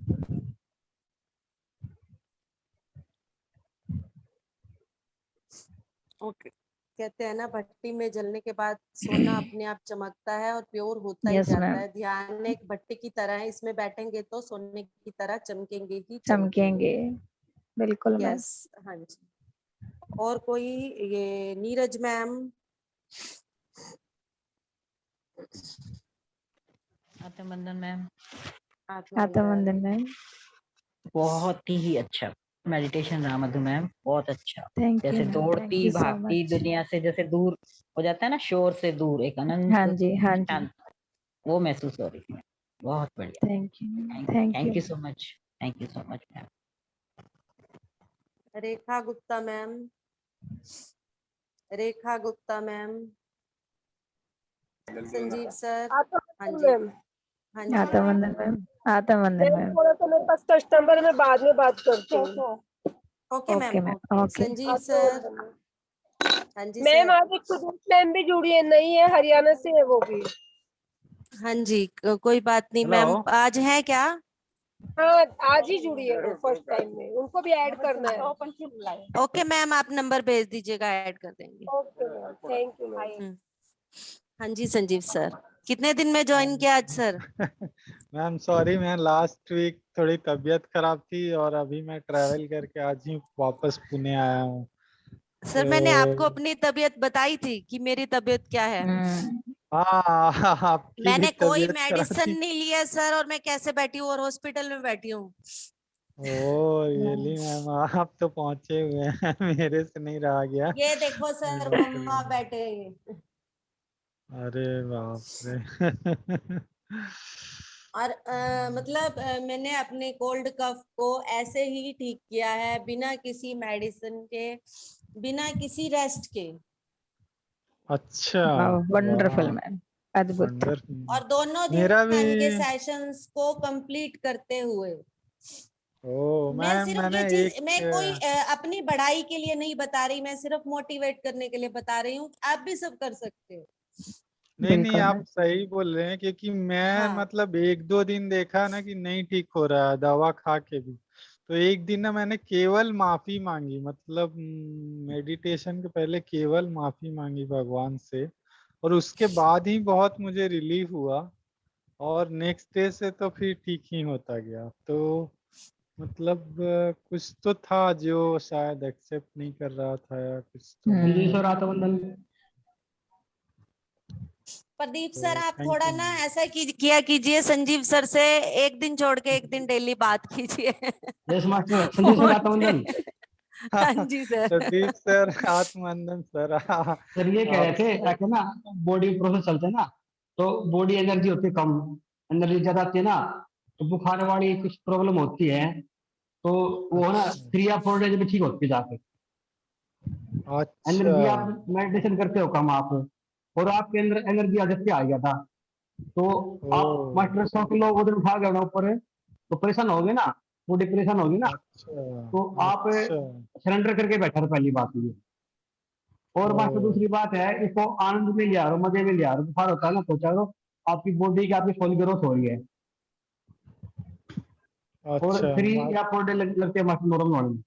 D: ओके, कहते हैं ना भट्टी में जलने के बाद सोना अपने आप चमकता है और प्योर होता ही जाता है। ध्यान एक भट्टी की तरह है, इसमें बैठेंगे तो सोने की तरह चमकेंगे ही
A: चमकेंगे। बिल्कुल मैम।
D: यस, हाँ जी। और कोई? ये नीरज मैम।
N: आत्मवंदन मैम।
A: आत्मवंदन मैम।
N: बहुत ही अच्छा मेडिटेशन रहा मधु मैम, बहुत अच्छा।
A: थैंक यू
N: जैसे
A: मैम, थैंक
N: दौड़ती
A: यू सो
N: भागती
A: मच।
N: दुनिया से जैसे दूर हो जाता है ना, शोर से दूर, एक
A: हाँ
N: अनंत
A: जी, हाँ जी।
N: शांत, वो महसूस हो रही है। बहुत बढ़िया।
A: Thank you, thank
N: thank
A: you.
N: You so much, thank you so much ma'am.
D: Rekha Gupta ma'am. Rekha Gupta ma'am. Sanjeev sir. हाँ जी,
J: मैम।
D: हाँ जी।
A: आत्मवंदन मैम। आत्मवंदन मैम।
J: थोड़ा सा मेरे पास कस्टमर है, मैं बाद में बात करती हूँ।
D: Okay ma'am,
A: okay ma'am,
D: okay.
A: Okay.
D: Sanjeev sir. हाँ जी
J: मैम
D: सर।
J: आज एक सुदेश मैम भी जुड़ी है, नहीं है, हरियाणा से है वो भी।
D: हाँ जी, कोई बात नहीं मैम, आज है क्या?
J: हाँ आज ही जुड़ी है वो, फर्स्ट टाइम में, उनको भी ऐड करना है।
D: ओके मैम, आप नंबर भेज दीजिएगा, ऐड कर देंगे।
J: Okay ma'am, thank you ma'am.
D: हाँ जी संजीव सर, कितने दिन में ज्वाइन किया आज सर?
O: मैम सॉरी, मैं लास्ट वीक थोड़ी तबीयत खराब थी और अभी मैं ट्रैवल करके आज ही वापस पुणे आया हूँ।
D: सर मैंने आपको अपनी तबीयत बताई थी कि मेरी तबीयत क्या है।
O: हाँ आपकी भी
D: मैंने कोई
O: तबीयत खराब
D: मेडिसिन
O: थी।
D: नहीं लिया सर, और मैं कैसे बैठी हूँ और हॉस्पिटल में बैठी हूँ।
O: ओ रियली मैम, आप तो पहुंचे हुए हैं, मेरे से नहीं रहा गया।
D: ये देखो सर, मम्मा बैठे।
O: अरे बाप रे।
D: और मतलब मैंने अपने कोल्ड कफ को ऐसे ही ठीक किया है, बिना किसी मेडिसिन के, बिना किसी रेस्ट के।
O: अच्छा,
A: वंडरफुल मैम, अद्भुत।
O: वंडरफुल।
D: और दोनों
O: मेरा भी।
D: ध्यान के सेशंस को कंप्लीट करते हुए।
O: ओ
D: मैं
O: मैम,
D: सिर्फ
O: मैंने
D: ये चीज,
O: एक
D: मैं कोई अपनी बढ़ाई के लिए नहीं बता रही, मैं सिर्फ मोटिवेट करने के लिए बता रही हूँ, आप भी सब कर सकते हो।
O: नहीं नहीं, आप सही बोल रहे हैं, क्योंकि मैं
D: हाँ।
O: मतलब एक दो दिन देखा ना कि नहीं ठीक हो रहा है दवा खा के भी, तो एक दिन ना मैंने केवल माफी मांगी, मतलब मेडिटेशन के पहले केवल माफी मांगी भगवान से, और उसके बाद ही बहुत मुझे रिलीफ हुआ, और नेक्स्ट डे से तो फिर ठीक ही होता गया। तो मतलब कुछ तो था जो शायद एक्सेप्ट नहीं कर रहा था, या कुछ तो।
C: जी सर, आत्मवंदन।
D: प्रदीप सर, आप
O: थैंक
D: थोड़ा
O: यू।
D: ना ऐसा किया कीजिए, संजीव सर से एक दिन छोड़ के एक दिन डेली बात कीजिए।
C: यस मास्टर, संजय सर आत्मवंदन।
D: हाँ जी सर।
O: प्रदीप सर आत्मवंदन सर।
C: सर ये कह रहे थे ताकि ना बॉडी प्रोसेस चलते हैं ना, तो बॉडी एनर्जी होती है कम, एनर्जी ज्यादा आती है ना, तो बुखार वाली कुछ प्रॉब्लम होती है, तो वो ना 3 या 4 डेज में ठीक होती है जाके।
O: अच्छा।
C: एनर्जी आप मेडिटेशन करते हो कम आप, और आपके अंदर एनर्जी आ जाती आ गया था, तो आप मास्टर 100 किलो उधर उठा गए ना ऊपर, तो परेशान हो गए ना, वो डिप्रेशन होगी ना, तो आप
O: अच्छा।
C: सरेंडर करके बैठा रहो, पहली बात ये। और मास्टर दूसरी बात है, इसको आनंद में लिया रहो, मजे में लिया रहो, बुखार होता है ना तो चलो, आपकी बॉडी की आपकी फुल ग्रोथ हो रही है, और 3 या 4 डे लगते हैं मास्टर नॉर्मल होने में।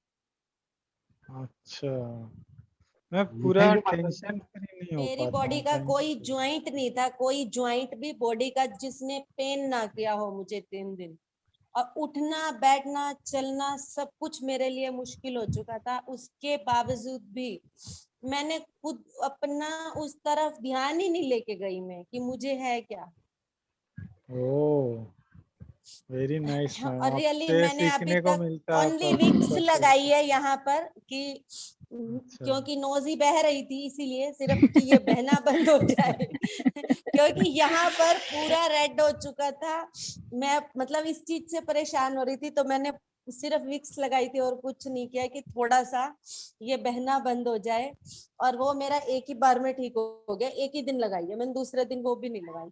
O: अच्छा, मैं पूरा
C: thank you master.
O: Tension free नहीं हो
D: मेरी
O: पाता
D: बॉडी
O: हूँ।
D: का
O: थैंक
D: कोई ज्वाइंट नहीं था, कोई ज्वाइंट भी बॉडी का जिसने पेन ना किया हो मुझे 3 दिन, और उठना बैठना चलना सब कुछ मेरे लिए मुश्किल हो चुका था। उसके बावजूद भी मैंने खुद अपना उस तरफ ध्यान ही नहीं लेके गई मैं कि मुझे है क्या।
O: ओह, वेरी नाइस मैम,
D: और रियली
O: आपसे
D: मैंने अभी
O: सीखने को
D: तक
O: मिलता है
D: ओनली
O: सब
D: विक्स
O: सब
D: लगाई है यहाँ पर कि क्योंकि नोज ही बह रही थी, इसीलिए सिर्फ कि ये बहना बंद हो जाए। क्योंकि यहाँ पर पूरा रेड हो चुका था, मैं मतलब इस चीज से परेशान हो रही थी, तो मैंने सिर्फ विक्स लगाई थी और कुछ नहीं किया कि थोड़ा सा ये बहना बंद हो जाए, और वो मेरा एक ही बार में ठीक हो गया। एक ही दिन लगाई है मैंने, दूसरे दिन वो भी नहीं लगाई।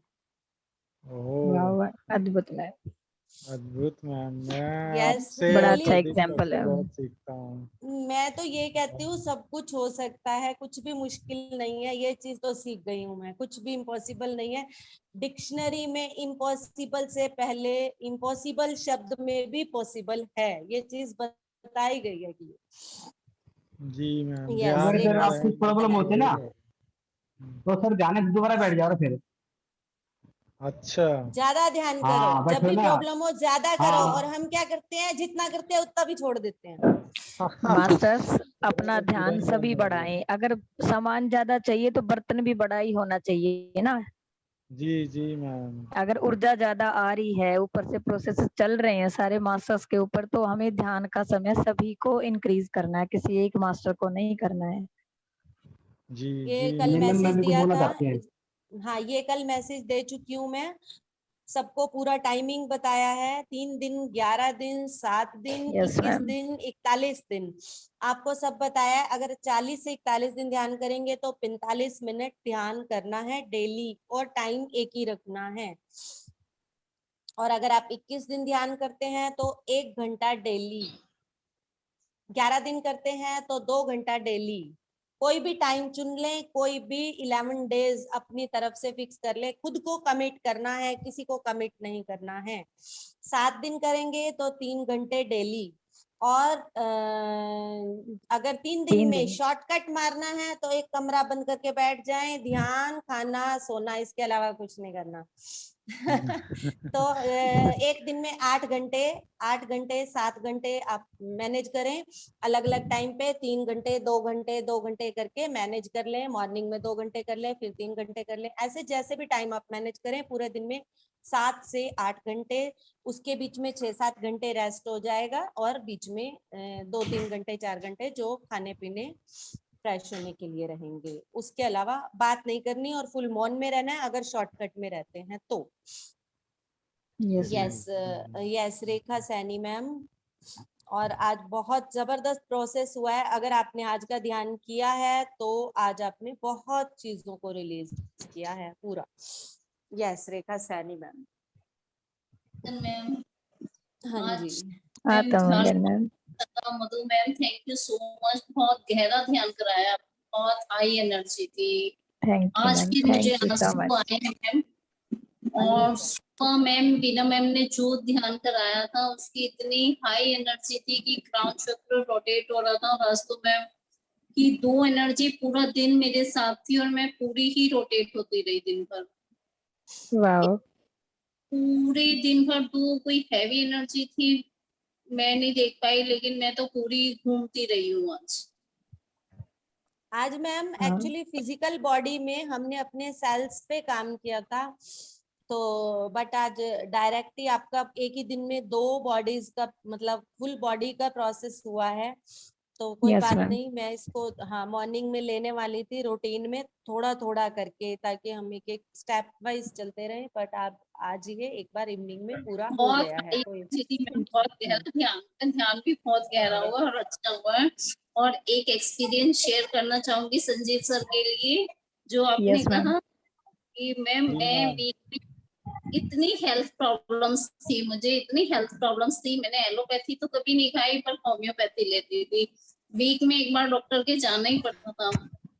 O: ओह,
A: अद्भुत मैम,
O: अद्भुत मैम, मैं
D: यस,
O: आपसे
A: बड़ा अच्छा
O: प्रदीप सर
A: एग्जाम्पल
O: से
A: है।
O: बहुत सीखता हूँ।
D: मैं तो ये कहती हूँ सब कुछ हो सकता है, कुछ भी मुश्किल नहीं है, ये चीज तो सीख गई हूँ मैं, कुछ भी इम्पॉसिबल नहीं है। डिक्शनरी में इम्पॉसिबल से पहले इम्पॉसिबल शब्द में भी पॉसिबल है, ये चीज बताई गई है कि
O: जी मैम,
D: यस,
C: अगर
O: ध्यान
C: सर
O: में
C: आपकी प्रॉब्लम होती है ना, तो सर जाने से दोबारा बैठ जाओ फिर।
O: अच्छा।
D: ज्यादा ध्यान करो,
C: हाँ
D: जब
C: बैठो
D: भी
C: ना।
D: प्रॉब्लम हो ज्यादा करो,
C: हाँ
D: और हम क्या करते हैं, जितना करते हैं उतना भी छोड़ देते हैं।
A: मास्टर्स अपना ध्यान सभी बढ़ाएं। अगर सामान ज्यादा चाहिए तो बर्तन भी बड़ा ही होना चाहिए ना।
O: जी जी मैम।
A: अगर ऊर्जा ज्यादा आ रही है, ऊपर से प्रोसेस चल रहे हैं सारे मास्टर्स के ऊपर, तो हमें ध्यान का समय सभी को इंक्रीज करना है, किसी एक मास्टर को नहीं करना है।
O: जी
D: ये
O: जी
D: कल
C: मैम
D: मैसेज
C: मैं भी कुछ
D: दिया
C: बोलना
D: था।
C: चाहती हैं।
D: हाँ, ये कल मैसेज दे चुकी हूँ मैं सबको। पूरा टाइमिंग बताया है, 3 दिन, 11 दिन, 7 दिन,
A: यस
D: 21
A: मैम।
D: दिन, 41 दिन, आपको सब बताया है। अगर 40 से 41 दिन ध्यान करेंगे तो 45 मिनट ध्यान करना है डेली, और टाइम एक ही रखना है। और अगर आप 21 दिन ध्यान करते हैं तो 1 घंटा डेली, 11 दिन करते हैं तो 2 घंटा डेली। कोई भी टाइम चुन लें, कोई भी 11 डेज अपनी तरफ से फिक्स कर ले। खुद को कमिट करना है, किसी को कमिट नहीं करना है। 7 दिन करेंगे तो 3 घंटे डेली। और अगर 3 दिन में शॉर्टकट मारना है तो एक कमरा बंद करके बैठ जाएं, ध्यान, खाना, सोना, इसके अलावा कुछ नहीं करना। तो एक दिन में 8 घंटे, 7 घंटे आप मैनेज करें अलग अलग टाइम पे। 3 घंटे, 2 घंटे, 2 घंटे करके मैनेज कर लें। मॉर्निंग में 2 घंटे कर लें, फिर 3 घंटे कर लें। ऐसे जैसे भी टाइम आप मैनेज करें, पूरे दिन में 7 से 8 घंटे, उसके बीच में 6-7 घंटे रेस्ट हो जाएगा, और बीच में 2-3 घंटे, 4 घंटे जो खाने पीने फ्रेश होने के लिए रहेंगे। उसके अलावा बात नहीं करनी, और फुल मौन में रहना है अगर शॉर्टकट में रहते हैं तो। Yes yes Rekha Saini ma'am. और आज बहुत जबरदस्त प्रोसेस हुआ है। अगर आपने आज का ध्यान किया है तो आज आपने बहुत चीजों को रिलीज किया है पूरा। Yes Rekha Saini ma'am.
P: Ma'am
D: हाँ जी
A: ma'am.
P: Madhu ma'am, thank you so much. बहुत गहरा ध्यान कराया, बहुत हाई एनर्जी थी।
A: थैंक यू
P: आज
A: मैम,
P: की मुझे
A: थैंक यू सो
P: आंसू
A: मच।
P: आए हैं मैम। और सुबह मैम बीना मैम ने जो ध्यान कराया था उसकी इतनी हाई एनर्जी थी कि क्राउन चक्र रोटेट हो रहा था। और आज तो मैम की 2 एनर्जी पूरा दिन मेरे साथ थी, और मैं पूरी ही रोटेट होती रही दिन भर।
A: वाओ।
P: पूरे दिन भर 2 कोई हैवी एनर्जी थी मैं नहीं देख पाई, लेकिन मैं तो पूरी घूमती रही हूँ
D: आज मैम एक्चुअली फिजिकल बॉडी में हमने अपने सेल्स पे काम किया था, तो बट आज डायरेक्ट ही आपका एक ही दिन में 2 बॉडीज का मतलब फुल बॉडी का प्रोसेस हुआ है। तो कोई
A: Yes,
D: बात
A: ma'am.
D: नहीं, मैं इसको हाँ मॉर्निंग में लेने वाली थी रूटीन में, थोड़ा थोड़ा करके, ताकि हम एक एक स्टेप वाइज चलते रहें। बट आप आज ये एक बार इवनिंग में पूरा हो
P: बहुत
D: गया है। कोई
P: बहुत गहरा ध्यान भी बहुत गहरा हुआ और अच्छा हुआ है। और एक एक्सपीरियंस शेयर करना चाहूंगी संजीव सर के लिए, जो आपने
A: Yes, ma'am.
P: कहा कि मैं वीक में इतनी हेल्थ प्रॉब्लम्स थी, मुझे इतनी हेल्थ प्रॉब्लम्स थी, मैंने एलोपैथी तो कभी नहीं खाई पर होम्योपैथी लेती थी। वीक में एक बार डॉक्टर के जाना ही पड़ता था।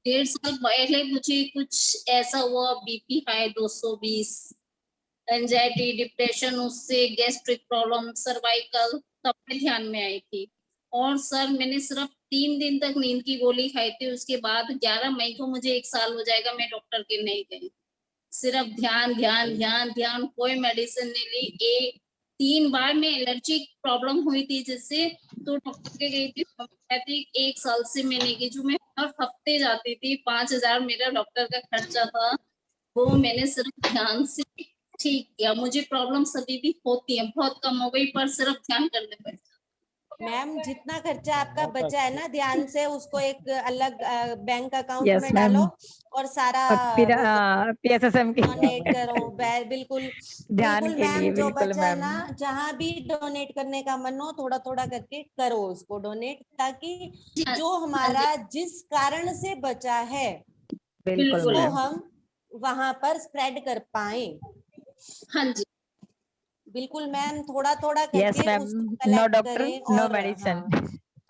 P: 1.5 साल पहले मुझे कुछ ऐसा हुआ, बीपी हाई 220, एंजाइटी, डिप्रेशन, उससे गैस्ट्रिक प्रॉब्लम, सर्वाइकल, सब में ध्यान में आई थी। और सर मैंने सिर्फ 3 दिन तक नींद की गोली खाई थी, उसके बाद 11 मई को मुझे 1 साल हो जाएगा, मैं डॉक्टर के नहीं गई। सिर्फ ध्यान ध्यान ध्यान ध्यान, कोई मेडिसिन नहीं ली। 3 बार में एलर्जी प्रॉब्लम हुई थी जिससे, तो डॉक्टर के गई थी होम्योपैथिक। 1 साल से मैंने की, जो मैं हर हफ्ते जाती थी, 5,000 मेरा डॉक्टर का खर्चा था, वो मैंने सिर्फ ध्यान से ठीक किया। मुझे प्रॉब्लम अभी भी होती है, बहुत कम हो गई, पर सिर्फ ध्यान करने पर।
D: मैम जितना खर्चा आपका बचा है ना ध्यान से, उसको एक अलग बैंक अकाउंट
A: Yes,
D: में
A: ma'am.
D: डालो और सारा
A: और फिर
D: वो
A: PSSM की
D: डोनेट करो। बिल्कुल
A: ध्यान
D: बिल्कुल
A: के लिए,
D: मैम, जो
A: बिल्कुल
D: बचा है
A: मैम।
D: ना, जहाँ भी डोनेट करने का मन हो थोड़ा थोड़ा करके करो उसको डोनेट, ताकि जो हमारा जिस कारण से बचा है
A: बिल्कुल
D: उसको
A: मैम।
D: हम वहां पर स्प्रेड कर पाए।
P: हाँ जी
D: बिल्कुल मैम, थोड़ा थोड़ा
A: Yes,
D: करके
A: ma'am.
D: उसको
A: No
D: कलेक्ट
A: doctor,
D: करें।
A: no
D: और
A: medicine.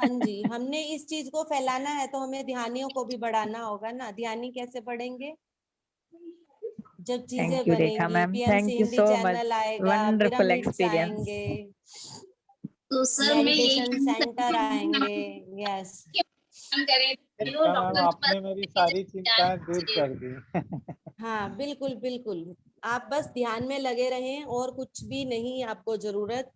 D: हाँ जी, हमने इस चीज को फैलाना है तो हमें ध्यानियों को भी बढ़ाना होगा ना। ध्यानी कैसे बढ़ेंगे? जब चीजें
A: Thank you, Rekha
D: बनेंगी,
A: ma'am.
D: PMC
A: Thank you
D: Hindi
A: so much.
D: Channel आएगा,
A: Wonderful
D: पिरामिड्स
A: experience.
D: आएंगे,
P: तो सर मैं
D: मेडिटेशन
P: यही
D: सेंटर आएंगे। यस
P: करें
O: रेखा मैम, आपने मेरी सारी चिंताएं दूर
P: चाहिए।
O: कर दी।
D: हाँ बिल्कुल बिल्कुल, आप बस ध्यान में लगे रहें और कुछ भी नहीं आपको जरूरत।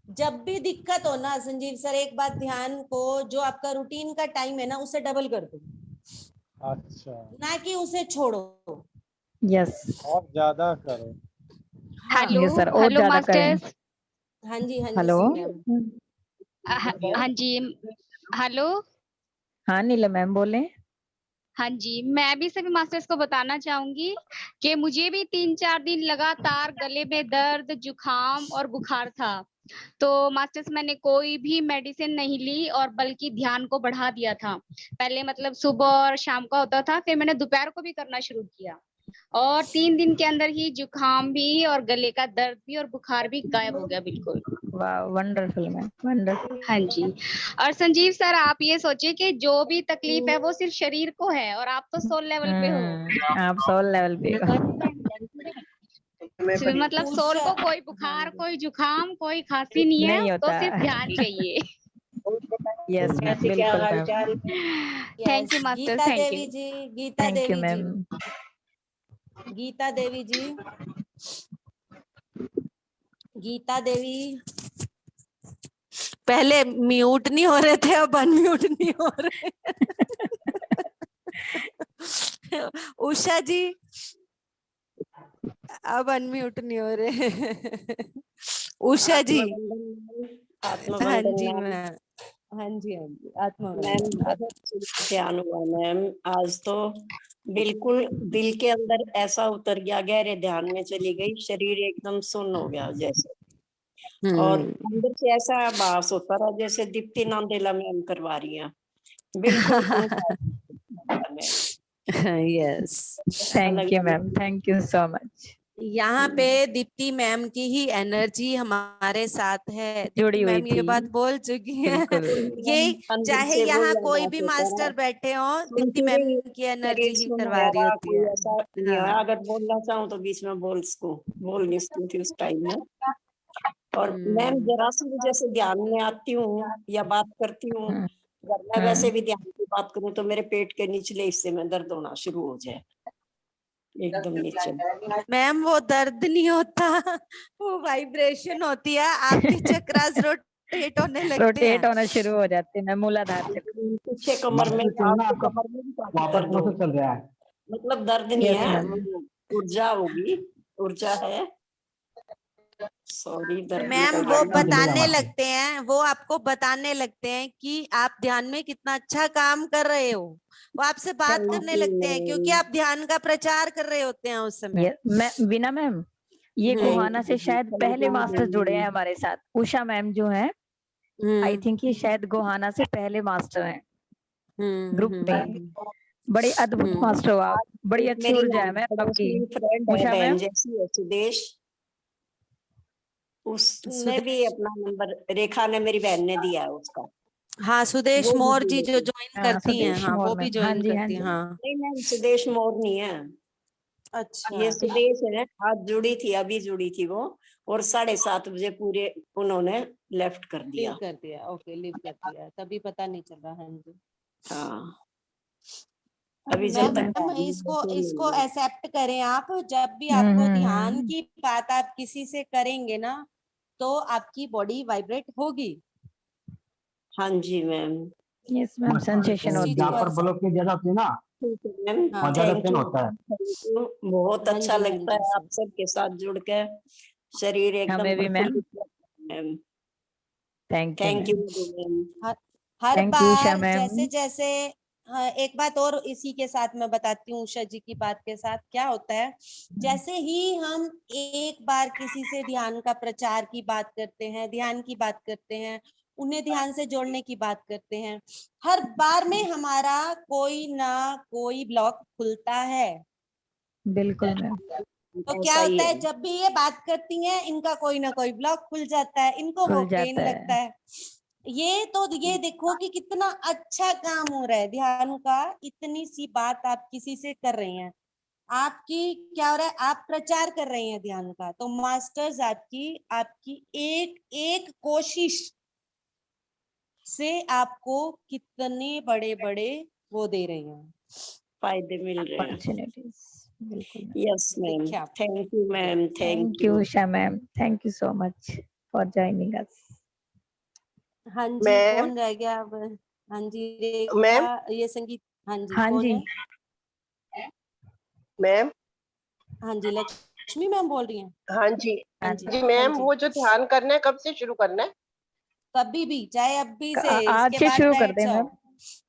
D: जब भी दिक्कत हो ना संजीव सर, एक बात ध्यान को, जो आपका रूटीन का टाइम है ना उसे डबल कर दो,
O: अच्छा,
D: ना कि उसे छोड़ो।
A: यस
O: और ज्यादा करो।
D: हाँ
I: हेलो
A: यस सर, और
I: हेलो
A: ज्यादा करें।
I: मास्टर्स।
D: हाँ जी
A: हेलो
D: मैम।
I: हाँ जी हेलो।
A: हाँ नीलम मैम बोले।
I: हाँ जी, मैं भी सभी मास्टर्स को बताना चाहूंगी कि मुझे भी 3-4 दिन लगातार गले में दर्द, जुकाम और बुखार था। तो मास्टर्स मैंने कोई भी मेडिसिन नहीं ली और बल्कि ध्यान को बढ़ा दिया था। पहले मतलब सुबह और शाम का होता था, फिर मैंने दोपहर को भी करना शुरू किया और 3 दिन के अंदर ही जुकाम भी और गले का दर्द भी और बुखार भी गायब हो गया बिल्कुल।
A: वाह, वंडरफुल मैम, वंडरफुल।
I: हाँ जी। और संजीव सर आप ये सोचिए कि जो भी तकलीफ है वो सिर्फ शरीर को है और आप तो सोल लेवल पे हो।
A: आप सोल लेवल पे हो।
I: मतलब सोल को कोई बुखार, कोई जुकाम, कोई खांसी नहीं है,
A: नहीं
I: उसको
A: होता।
I: सिर्फ ध्यान चाहिए।
A: यस मैम, बिल्कुल ma'am.
I: Thank you master,
D: Geeta
I: thank
D: Devi
I: you.
D: जी, Geeta
A: thank you
D: Devi ji,
A: ma'am.
D: Geeta Devi ji, Geeta Devi पहले म्यूट नहीं हो रहे थे, अब अनम्यूट नहीं हो रहे। उषा जी अब अनम्यूट नहीं हो रहे। उषा जी। हाँ जी मैम, हाँ जी हाँ जी,
K: मैम बहुत ध्यान हुआ मैम, आज तो बिल्कुल दिल के अंदर ऐसा उतर गया, गहरे ध्यान में चली गई, शरीर एकदम सुन्न हो गया जैसे, और अंदर से ऐसा आभास होता रहा जैसे दीप्ति नांदेला मैम करवा रही हैं, बिल्कुल
D: yes.
A: Thank you ma'am, thank you so much.
D: यहाँ पे दीप्ति मैम की ही एनर्जी हमारे साथ है।
A: जुड़ी
D: दीप्ति
A: हुई
D: मैम ये
A: थी।
D: बात बोल चुकी है।
A: बिल्कुल।
D: ये
K: अंदर
D: चाहे
K: से
D: यहाँ
K: वही
D: कोई
K: आवाज
D: भी
K: होता
D: मास्टर
K: रहा,
D: बैठे हो, दीप्ति
K: सुनती
D: मैम
K: रही,
D: की एनर्जी
K: शरीर
D: ही
K: सुन
D: करवा
K: गया
D: रही
K: रहा,
D: होती
K: कोई
D: है।
K: ऐसा नहीं है।
D: हाँ।
K: अगर बोलना चाहूँ तो बीच में बोल नहीं सकती थी उस टाइम में। और मैम जरा सी भी जैसे ध्यान में आती हूँ या बात करती हूँ, अगर मैं वैसे भी ध्यान की बात करूँ तो मेरे पेट के निचले हिस्से में दर्द होना शुरू हो जाए, एकदम नीचे।
D: मैम वो दर्द नहीं होता, वो वाइब्रेशन होती है, आपके चक्रास रोटेट होने लगते हैं।
A: रोटेट होना शुरू हो जाते हैं, मूलाधार चक्र।
K: पीछे कमर में, कमर में भी काफी दर्द हो,
C: चल रहा है।
K: मतलब दर्द नहीं
A: यस
K: है,
A: मैम।
K: ऊर्जा होगी, ऊर्जा है। सॉरी, दर्द
D: मैम
K: निकल
D: वो
K: गया।
D: बताने लगते हैं, वो आपको बताने लगते हैं कि आप ध्यान में कितना अच्छा काम कर रहे हो। वो आपसे बात करने लगते हैं क्योंकि आप ध्यान का प्रचार कर रहे होते हैं उस समय।
A: मैं वीना मैम, ये गोहाना से शायद पहले मास्टर जुड़े हैं हमारे साथ। उषा मैम जो है, आई थिंक ये शायद गोहाना से पहले मास्टर हैं ग्रुप में। बड़ी अद्भुत मास्टर हो आप, बड़ी
K: एक
A: अच्छी
K: मेरी
A: ऊर्जा है मैम आपकी।
K: फ्रेंड है,
A: उषा
K: बहन
A: मैम,
K: जैसी है, सुदेश, उसने भी अपना नंबर, रेखा ने, मेरी बहन ने दिया है उसका।
D: हाँ, सुदेश
K: वो भी
D: मौर्य जी
K: जुड़े
D: जो
K: थे।
D: ज्वाइन करती हैं,
A: सुदेश
D: हाँ
A: मौर्य
D: वो भी
A: मैम, हाँ
D: ज्वाइन
A: जी हाँ
D: करती हैं।
A: जी।
D: हाँ
K: नहीं मैम, सुदेश मोर नहीं है,
D: अच्छा,
K: ये सुदेश है। आज जुड़ी थी, अभी जुड़ी थी वो, और 7:30 बजे पूरे उन्होंने लेफ्ट कर
D: लीव
K: दिया।
D: कर दिया। ओके, लीव कर दिया, तभी पता नहीं चल रहा। हाँ जी
K: हाँ, अभी जब
D: मैम,
K: तक
D: इसको एक्सेप्ट करें आप। जब भी आपको ध्यान की बात आप किसी से करेंगे ना, तो आपकी बॉडी वाइब्रेट होगी।
K: हाँ जी मैम,
A: यस मैम, सेंसेशन होती
C: जहाँ
A: है।
C: पर ब्लॉकेज ज्यादा होती है ना,
K: ठीक है मैम,
C: वहाँ ज्यादा
K: थैंक
C: पेन
K: यू,
C: होता है।
K: बहुत
D: हाँ
K: अच्छा
D: जी, हाँ
K: लगता
D: जी
K: है आप
D: सर।
K: सबके साथ जुड़ के, शरीर एकदम
A: हमें भी मैम।
K: प्रफुल्लित लगता है ma'am.
A: Thank you
K: thank you
A: ma'am.
K: Ma'am.
D: Her
A: thank you Usha
D: bar
A: ma'am.
D: जैसे जैसे, हाँ, एक बात और इसी के साथ मैं बताती हूँ। उषा जी की बात के साथ क्या होता है, जैसे ही हम एक बार किसी से ध्यान का प्रचार की बात करते हैं, ध्यान की बात करते हैं, उन्हें ध्यान से जोड़ने की बात करते हैं, हर बार में हमारा कोई ना कोई ब्लॉक खुलता है।
A: बिल्कुल मैम।
D: तो क्या
K: ऐसा ही
D: होता
K: है।
D: है, जब भी ये बात करती हैं, इनका कोई ना कोई ब्लॉक खुल जाता है, इनको वो
A: खुल
D: पेन
A: जाता
D: लगता
A: है।
D: है। ये देखो कि कितना अच्छा काम हो रहा है ध्यान का। इतनी सी बात आप किसी से कर रहे हैं, आपकी क्या हो रहा है, आप प्रचार कर रहे हैं ध्यान का। तो मास्टर्स आपकी आपकी एक एक कोशिश से आपको कितने बड़े बड़े वो दे रहे हैं,
K: फायदे मिल रहे हैं।
A: अपॉर्चुनिटीज। बिल्कुल मैम।
K: यस मैम,
D: देखिए आप।
K: Thank you ma'am,
A: thank you Usha ma'am, thank you so much for joining us.
D: हाँ जी,
J: मैम
D: कौन रह गया अब? हाँ जी,
J: मैम
D: रेखा, ये संगीत। हाँ जी,
A: हाँ
D: कौन
A: जी।
D: है?
J: मैम
D: हाँ जी, लक्ष्मी मैम बोल रही हैं।
J: हाँ जी
D: हाँ जी,
J: जी
D: हाँ
J: मैम,
D: जी।
J: वो जो ध्यान करना है कब से शुरू करना है?
D: कभी भी, चाहे अभी से,
A: आज
D: इसके
A: से
D: बाद
A: शुरू कर
D: बैठ
A: दे
D: जाओ।
A: मैम।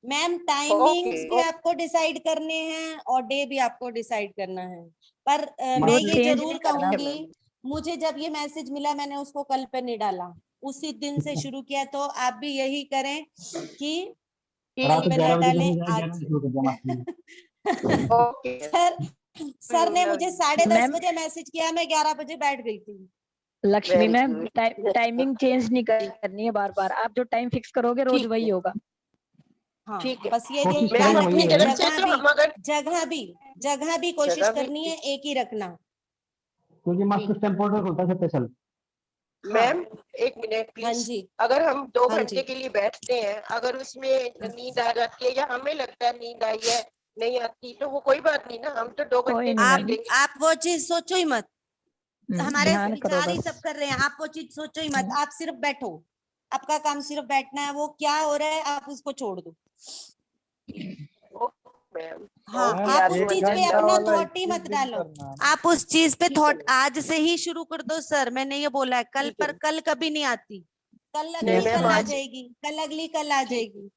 D: मैम
J: ओके
D: टाइमिंग्स भी आपको डिसाइड करने हैं और डे भी आपको डिसाइड करना है। पर मैं
A: रोज
D: ये
A: चेंज
D: जरूर
A: नहीं करना है।
D: कहूंगी, मुझे जब ये मैसेज मिला मैंने उसको कल पे नहीं डाला, उसी दिन से शुरू किया। तो आप भी यही करें कि
C: रात
D: कल
C: को
D: पे ना
C: 11 बजे
D: डालें,
C: से
D: आज
C: 11 बजे
D: से।
C: शुरू कर दिया मास्टर।
J: ओके
D: सर ने मुझे 10:30
A: मैम
D: बजे मैसेज किया, मैं 11 बजे बैठ गई थी।
A: Lakshmi
J: very
A: ma'am,
J: good.
A: Timing change नहीं करनी है बार बार। आप जो टाइम फिक्स करोगे रोज
J: ठीक
A: वही
J: है
A: होगा।
D: हाँ,
J: ठीक है
D: बस ये
C: कोशिश
J: मैम,
D: ध्यान
C: करेंगे वही
J: अपनी
D: रखिए,
C: है।
J: तरफ से तो हम अगर
D: जगह भी कोशिश
J: जगह भी
D: करनी है एक ही रखना।
C: क्योंकि मास्टर
J: ठीक
C: टेम्पोर्टर होता है स्पेशल।
D: हाँ
J: मैम, एक मिनट
D: हाँ
J: प्लीज।
D: जी,
J: अगर हम 2
D: हाँ
J: घंटे
D: जी।
J: के लिए बैठते हैं, अगर उसमें नींद आ जाती है या हमें लगता है नींद आई है, नहीं आती, तो वो कोई बात नहीं ना, हम तो 2
A: कोई
J: घंटे
A: नहीं
J: निकाल
A: मैम।
J: लेंगे।
D: आप वो चीज सोचो ही मत। हमारे
A: ध्यान करो
D: विचार ही सब
A: बस।
D: कर रहे हैं, आप वो चीज सोचो ही मत। आप सिर्फ बैठो, आपका काम सिर्फ बैठना है। वो क्या हो रहा है आप उसको छोड़ दो।
J: Okay ma'am.
D: हाँ,
J: ओके,
D: आप
O: मैम
D: उस
O: एक
D: चीज पे
O: घंटा
D: अपना
O: वाला
D: थॉट ही
O: 21
D: मत
O: दिन
D: डालो।
O: करना है ना?
D: आप उस चीज पे
J: ठीक है
D: थॉट
J: मैम,
D: आज से ही शुरू कर दो। सर मैंने ये बोला है कल,
J: ठीक है
D: पर कल कभी नहीं आती। कल
J: नहीं
D: अगली
J: मैम,
D: कल आ
J: आज
D: जाएगी, कल अगली कल आ
J: ठीक।
D: जाएगी।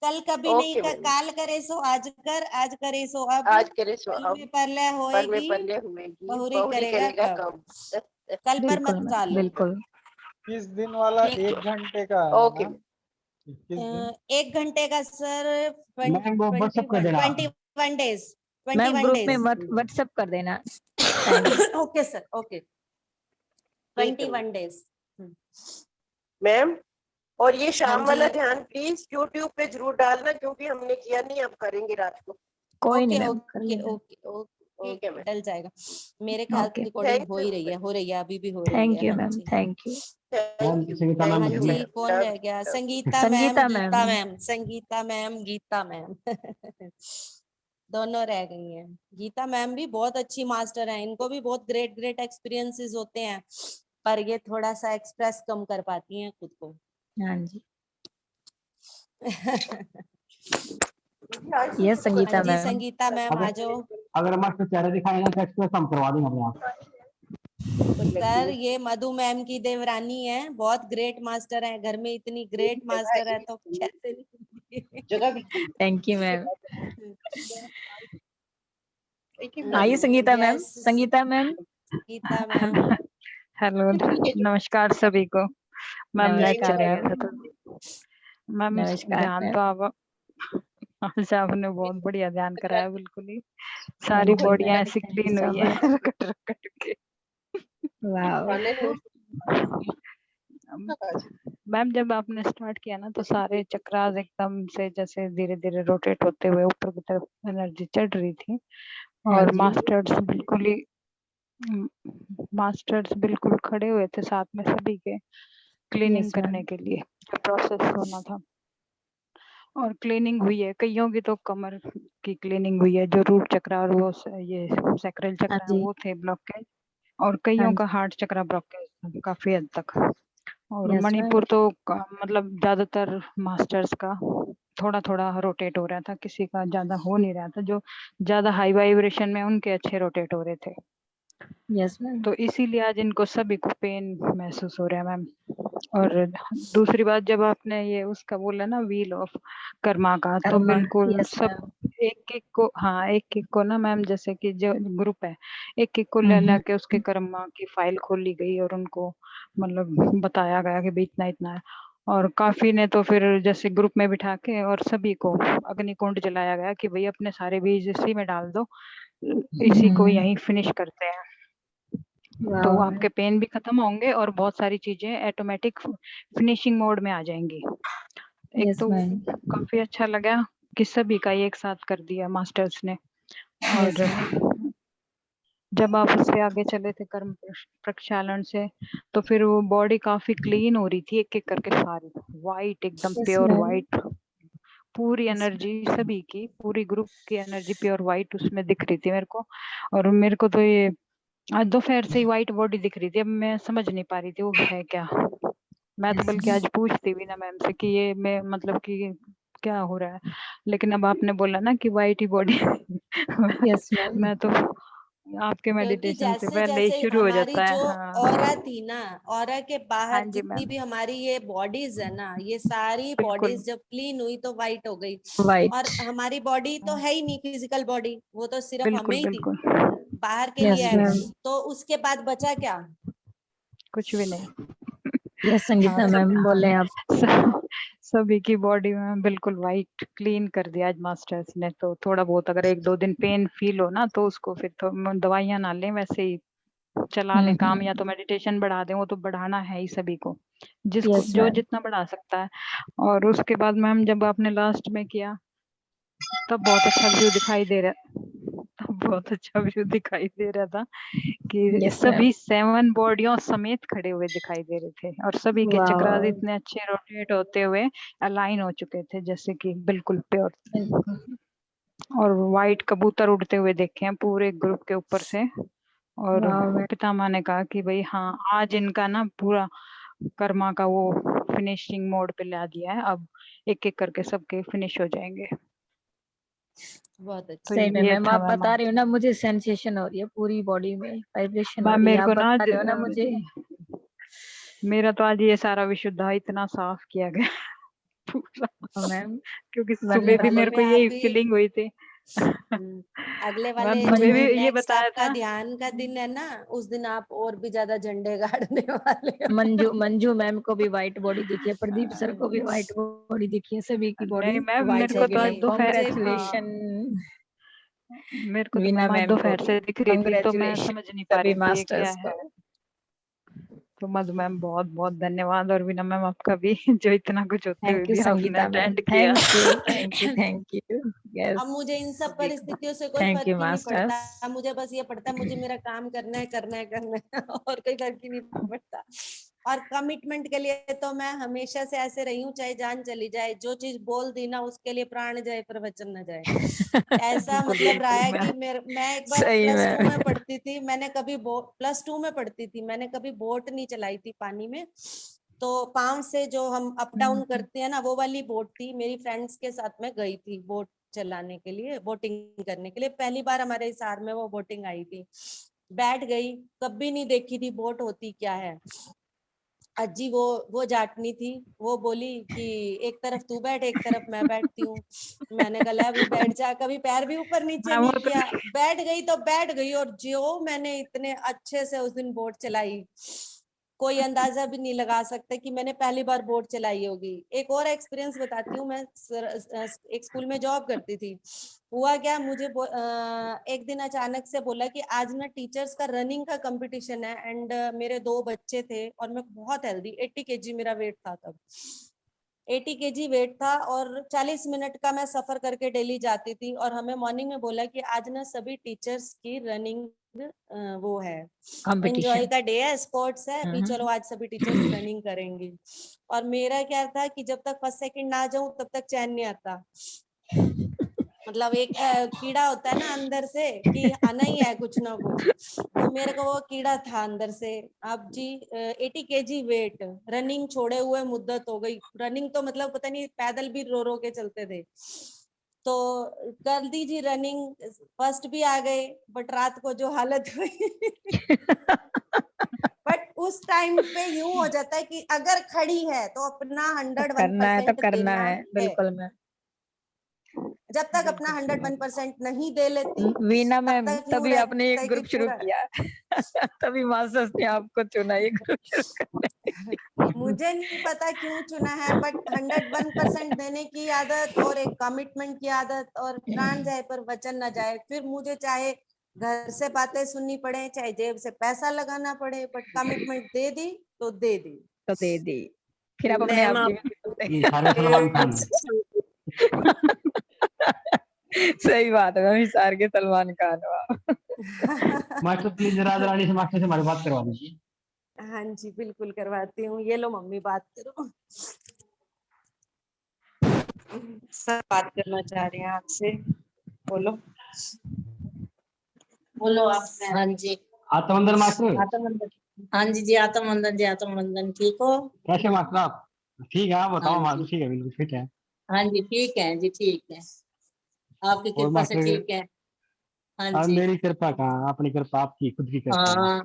D: कल कभी नहीं
J: ओके
D: कर,
J: मैम,
D: काल करे सो आज कर, आज करे सो अब।
J: आज करे सो
D: कल में
J: अब,
D: परलय
J: पर में
D: होएगी,
J: पल्ले हुएगी,
D: बहुरी
J: बहुरी
D: करेगा
J: करेगा
D: कब।
J: कम।
D: कल पर
A: बिल्कुल
D: मत
A: मैम
D: टालो।
A: बिल्कुल।
O: 21 दिन वाला
J: ठीक
O: 1
J: है
O: घंटे का है ना
J: ओके
O: मैम? 21 दिन।
D: 1 घंटे का सर
C: मैम वो व्हाट्सअप कर देना आप।
D: 21 डेज,
A: मैम
D: 21
A: ग्रुप में
D: डेज।
A: व्हाट्सएप कर देना टाइम।
D: Okay sir, okay.
J: ठीक है
D: 21 डेज।
J: मैम। और ये
D: हाँ
J: शाम
D: जी,
J: वाला ध्यान प्लीज यूट्यूब पे जरूर डालना, क्योंकि हमने किया नहीं, अब करेंगे रात को।
A: कोई नहीं
D: ओके
A: मैम, कर
D: ओके
A: लेना।
D: ओके ओके
J: ठीक है
D: ओके,
J: मैम,
D: डल जाएगा। मेरे ख्याल
A: ओके
D: रिकॉर्डिंग
J: थैंक
D: हो
J: यू
D: ही रही है, हो रही है, अभी भी हो रही
A: थैंक
D: है।
A: यू
D: हाँ
A: मैम,
D: जी,
A: thank you.
C: Ma'am Sangeeta ma'am
D: हाँ
C: है
D: जी।
C: मैम।
D: कौन रह गया? Sangeeta ma'am,
A: Sangeeta ma'am.
D: Geeta ma'am, Sangeeta ma'am, Geeta ma'am. दोनों रह गई हैं। गीता मैम भी बहुत अच्छी मास्टर हैं, इनको भी बहुत ग्रेट ग्रेट एक्सपीरियंसेस होते हैं, पर ये थोड़ा सा एक्सप्रेस कम कर पाती हैं खुद को।
A: हाँ जी,
J: आज से
A: ये
J: शुरू कर
D: हाँ
A: संगीता
D: जी,
J: देंगे।
A: मैम।
D: संगीता मैम आ जाओ।
C: अगर मास्टर चेहरा दिखाएगा तो एक्सप्रेस हम करवा देंगे अपने आप।
D: सर ये मधु मैम की देवरानी है, बहुत ग्रेट मास्टर है, घर में इतनी ग्रेट मास्टर है तो कैसे नहीं।
J: जगह भी
A: थैंक यू मैम।
J: ठीक
A: आइए Sangeeta ma'am,
D: yes,
A: Sangeeta ma'am.
D: Geeta ma'am.
Q: Hello,
J: है जो
Q: नमस्कार सभी को। मैम
A: नमस्कार
Q: नेचर है
A: मैम।
Q: मैम।
A: नमस्कार
Q: ध्यान
A: मैम।
Q: तो आप आज आपने बहुत बढ़िया ध्यान कराया, बिल्कुल ही सारी
A: थैंक यू
Q: बॉडियां
A: मैम,
Q: ऐसी
A: थैंक यू
Q: क्लीन
A: सो
Q: हुई है
A: मच।
Q: रगड़ रगड़ के।
A: वाह।
Q: मैम जब आपने स्टार्ट किया ना तो सारे चक्रास एकदम से जैसे धीरे धीरे रोटेट होते हुए ऊपर की तरफ एनर्जी चढ़ रही थी,
A: हाँ
Q: और
A: जी।
Q: मास्टर्स बिल्कुल खड़े हुए थे साथ में सभी के क्लीनिंग
A: यस
Q: करने
A: मैम।
Q: के लिए, जो प्रोसेस होना था। और क्लीनिंग हुई है, कईयों की तो कमर की क्लीनिंग हुई है, जो रूट चक्र और वो ये सैक्रल
A: हाँ
Q: चक्र है
A: जी।
Q: वो थे ब्लॉकेज, और
A: हाँ
Q: कईयों का
A: जी।
Q: हार्ट चक्र ब्लॉकेज काफी हद तक। और
A: यस मैम।
Q: मणिपुर तो मतलब ज्यादातर मास्टर्स का थोड़ा थोड़ा रोटेट हो रहा था, किसी का ज्यादा हो नहीं रहा था, जो ज्यादा हाई वाइब्रेशन में उनके अच्छे रोटेट हो रहे थे।
A: Yes ma'am.
Q: तो इसीलिए आज इनको सभी को पेन महसूस हो रहा है मैम। और दूसरी बात, जब आपने ये उसका बोला ना व्हील ऑफ कर्मा का, तो
A: कर्मा।
Q: बिल्कुल
A: यस
Q: सब
A: मैम।
Q: एक एक को, हाँ एक एक को ना मैम, जैसे कि जो ग्रुप है एक एक को ले लेके उसके कर्मा की फाइल खोली गई और उनको मतलब बताया गया कि भाई इतना इतना है। और काफी ने तो फिर जैसे ग्रुप में बिठा के और सभी को अग्निकुंड जलाया गया कि भाई अपने सारे बीज इसी में डाल दो, इसी को यहीं फिनिश करते हैं। तो
A: वाह।
Q: आपके पेन भी खत्म होंगे और बहुत सारी चीजें ऑटोमेटिक फिनिशिंग मोड में आ जाएंगी। एक
A: यस
Q: तो
A: मैम।
Q: काफी अच्छा लगा कि सभी का एक साथ कर दिया मास्टर्स ने।
A: यस
Q: और
A: मैम।
Q: जब आप उससे आगे चले थे कर्म प्रक्षालन से, तो फिर वो बॉडी काफी क्लीन हो रही थी, एक एक करके सारी वाइट, एकदम
A: यस
Q: प्योर
A: मैम।
Q: वाइट, पूरी
A: यस
Q: एनर्जी सभी की, पूरी ग्रुप की एनर्जी प्योर वाइट उसमें दिख रही थी मेरे को। और मेरे को तो ये आज दोपहर से ही व्हाइट बॉडी दिख रही थी, अब मैं समझ नहीं पा रही थी वो है क्या। मैं तो बल्कि आज पूछती भी ना मैम से कि ये मैं मतलब कि क्या हो रहा है, लेकिन अब आपने बोला ना कि वाइट ही बॉडी
A: यस मैम।
Q: मैं तो आपके
D: क्योंकि
Q: मेडिटेशन से
D: जैसे
Q: पहले ही
D: जैसे
Q: शुरू हो
D: हमारी
Q: जाता है।
D: जो
Q: हाँ
D: ऑरा थी ना, ऑरा के
Q: हाँ
D: बाहर
Q: जी
D: जितनी
Q: मैम,
D: भी हमारी ये बॉडीज है ना, ये सारी
Q: बिल्कुल
D: बॉडीज जब क्लीन हुई तो वाइट हो गई।
A: वाइट।
D: और हमारी बॉडी तो है ही नहीं फिजिकल बॉडी, वो तो सिर्फ हमें
Q: बिल्कुल
D: ही थी,
Q: बिल्कुल।
D: बाहर के लिए
A: यस
D: है।
A: मैम।
D: तो उसके बाद बचा क्या?
Q: कुछ भी नहीं।
A: यस
Q: हाँ
A: संगीता मैम बोले आप।
Q: सभी की बॉडी में बिल्कुल वाइट क्लीन कर दिया आज मास्टर्स ने। तो थोड़ा बहुत अगर 1-2 दिन पेन फील हो ना तो उसको फिर तो दवाइयां ना लें, वैसे ही चला लें काम, या तो मेडिटेशन बढ़ा दें, वो तो बढ़ाना है ही सभी को, जिसको
A: यस
Q: जो
A: मैम।
Q: जितना बढ़ा सकता है। और उसके बाद मैम जब आपने लास्ट में किया तब बहुत अच्छा व्यू दिखाई दे रहा, तब बहुत अच्छा व्यू दिखाई दे रहा था कि
A: यस मैम।
Q: सभी 7 बॉडियों समेत खड़े हुए दिखाई दे रहे थे, और सभी के चक्रास
A: वाह।
Q: इतने अच्छे रोटेट होते हुए अलाइन हो चुके थे, जैसे कि बिल्कुल प्योर। और वाइट कबूतर उड़ते हुए देखे हैं पूरे ग्रुप के ऊपर से। और
A: वाह मैम।
Q: पितामह ने कहा कि भाई हाँ आज इनका ना पूरा कर्मा का वो फिनिशिंग मोड पे ला दिया है, अब एक एक करके सबके फिनिश हो जाएंगे।
D: बहुत अच्छा।
Q: तो
A: सही में
Q: ये
A: मैम,
Q: था
A: आप
Q: मैम।
A: बता रही हो ना, मुझे सेंसेशन हो रही है पूरी बॉडी में, वाइब्रेशन हो
Q: मैम
A: रही है,
Q: मेरे
A: आप
Q: को ना
A: बता रहे हो ना मुझे।
Q: मेरा तो आज ये सारा विशुद्धा इतना साफ किया गया पूरा,
A: मैम
Q: क्योंकि
D: अगले
Q: सुबह भी
D: वाले
Q: मेरे
D: में
Q: को
D: आप
Q: यही
D: भी
Q: फीलिंग हुई थी।
D: अगले
Q: मैम
D: वाले जो
Q: सुबह भी ये
D: नेक्स्ट
Q: बताया
D: आपका
Q: था।
D: ध्यान का दिन है ना, उस दिन आप और भी ज्यादा झंडे गाड़ने वाले
A: मंजू
D: हो।
A: मंजू मैम को भी व्हाइट बॉडी दिखी है, प्रदीप सर को भी व्हाइट बॉडी दिखी है, सभी की
Q: नहीं
A: बॉडी
Q: मैम
A: व्हाइट
Q: मेरे को
A: है
Q: तो
A: कि
Q: आज
A: नहीं।
Q: दोपहर, हाँ
A: कॉन्ग्रेचुलेशन
Q: मेरे को तो
A: वीना
Q: मैम आज
A: मैम को
Q: दोपहर
A: भी,
Q: से दिख रही थी, तो मैं
A: कॉन्ग्रेचुलेशन
Q: समझ नहीं पा
A: सभी
Q: रही थी ये क्या
A: मास्टर्स
Q: है।
A: को।
Q: तो मधु मैम बहुत बहुत धन्यवाद, और वीना मैम आपका भी जो इतना कुछ होते हुए
A: थैंक यू
Q: भी आपने
A: संगीता मैम,
Q: अटेंड किया।
A: Thank you thank you thank you.
D: अब
A: यस।
D: मुझे इन सब परिस्थितियों से कोई
A: थैंक यू
D: फर्क ही नहीं
A: मास्टर्स।
D: पड़ता, मुझे बस ये पड़ता है मुझे मेरा काम करना है करना है करना है और कोई फर्क ही नहीं पड़ता। और कमिटमेंट के लिए तो मैं हमेशा से ऐसे रही हूँ, चाहे जान चली जाए, जो चीज बोल दी ना उसके लिए प्राण जाए पर वचन न जाए। ऐसा
Q: बिल्कुल
D: मतलब रहा
Q: बिल्कुल
D: है
Q: मैं
D: कि मैं एक बार
A: सही
D: +2 में
A: में।
D: पढ़ती थी, मैंने कभी +2 में पढ़ती थी, मैंने कभी बोट नहीं चलाई थी पानी में। तो पाँव से जो हम अप डाउन करते हैं ना, वो वाली बोट थी, मेरी फ्रेंड्स के साथ में गई थी बोट चलाने के लिए, बोटिंग करने के लिए, पहली बार हमारे हिसार में वो बोटिंग आई थी। बैठ गई, कभी नहीं देखी थी बोट होती क्या है। अज्जी वो जाटनी थी, वो बोली कि एक तरफ तू बैठ एक तरफ मैं बैठती हूँ। मैंने कहा ले अभी बैठ जा, कभी पैर भी ऊपर नीचे
Q: हाँ वो
D: नहीं
Q: तो
D: किया, बैठ गई तो बैठ गई। और जो मैंने इतने अच्छे से उस दिन बोट चलाई, कोई अंदाजा भी नहीं लगा सकता कि मैंने पहली बार बोट चलाई होगी। एक और एक्सपीरियंस बताती हूँ, मैं एक स्कूल में जॉब करती थी। हुआ क्या, मुझे एक दिन अचानक से बोला कि आज ना टीचर्स का रनिंग का कंपटीशन है, एंड मेरे 2 बच्चे थे और मैं बहुत हेल्दी, 80 केजी मेरा वेट था तब, 80 केजी वेट था, और 40 मिनट का मैं सफर करके डेली जाती थी। और हमें मॉर्निंग में बोला कि आज ना सभी टीचर्स की रनिंग वो है, एंजॉय
A: कंपटीशन।
D: का डे है, स्पोर्ट्स है, भी चलो आज सभी टीचर्स रनिंग करेंगी। और मेरा क्या था कि जब तक फर्स्ट सेकंड ना जाऊं तब तक चैन नहीं आता। मतलब एक कीड़ा होता है ना अंदर से कि आना ही है कुछ ना कुछ, तो मेरे को वो कीड़ा था अंदर से। अब जी 80 केजी वेट, रनिंग छोड़े हुए मुद्दत हो गई, रनिंग तो मतलब पता नहीं पैदल भी रो रो के चलते थे। तो कर दी जी रनिंग, फर्स्ट भी आ गए, बट रात को जो हालत हुई बट उस टाइम पे यूं हो जाता है कि अगर खड़ी है तो अपना
A: तो करना है, तो
D: 101%
A: करना
D: देना
A: है
D: है।
A: बिल्कुल मैम।
D: जब तक अपना 101% नहीं दे लेती
A: वीना
D: तब
A: मैम
D: तक यूं
A: तभी आपने
D: रहता
A: एक
D: है कि
A: ग्रुप शुरू
D: पूरा
A: किया तभी मास्टर्स ने आपको चुना ये ग्रुप शुरू करने के लिए।
D: मुझे नहीं पता क्यों चुना है, बट 101% देने की आदत और एक कमिटमेंट की आदत, और प्राण जाए पर वचन न जाए। फिर मुझे चाहे घर से बातें सुननी पड़े, चाहे जेब से पैसा लगाना पड़े, बट कमिटमेंट दे दी तो दे दी।
A: तो दे दी, फिर आप अपने
K: मैम
A: आप की
K: आप
A: भी सुनते
C: ये सारे सलमान खान है।
A: सही बात है मैम, हिसार के सलमान खान हो आप।
C: मास्टर प्लीज राज रानी से मास्टर से हमारी बात करवा दीजिए।
D: हाँ जी बिल्कुल करवाती हूँ, ये लो मम्मी बात करो। सर बात करना चाह रहे हैं आपसे, बोलो। बोलो आप।
K: हाँ जी,
C: आत्मवंदन मास्टर।
R: हाँ जी आत्मवंदन ठीक हो?
C: कैसे मास्टर आप? ठीक है, आप बताओ
R: हाँ
C: मास्टर।
R: जी
C: ठीक है, बिल्कुल फिट है।
R: हाँ जी ठीक है जी, ठीक है, आपकी
C: और
R: कृपा से
C: मास्टर,
R: ठीक है। हाँ
C: अब
R: जी
C: मेरी कृपा कहाँ, अपनी कृपा, आपकी खुद की कृपा है
R: हाँ,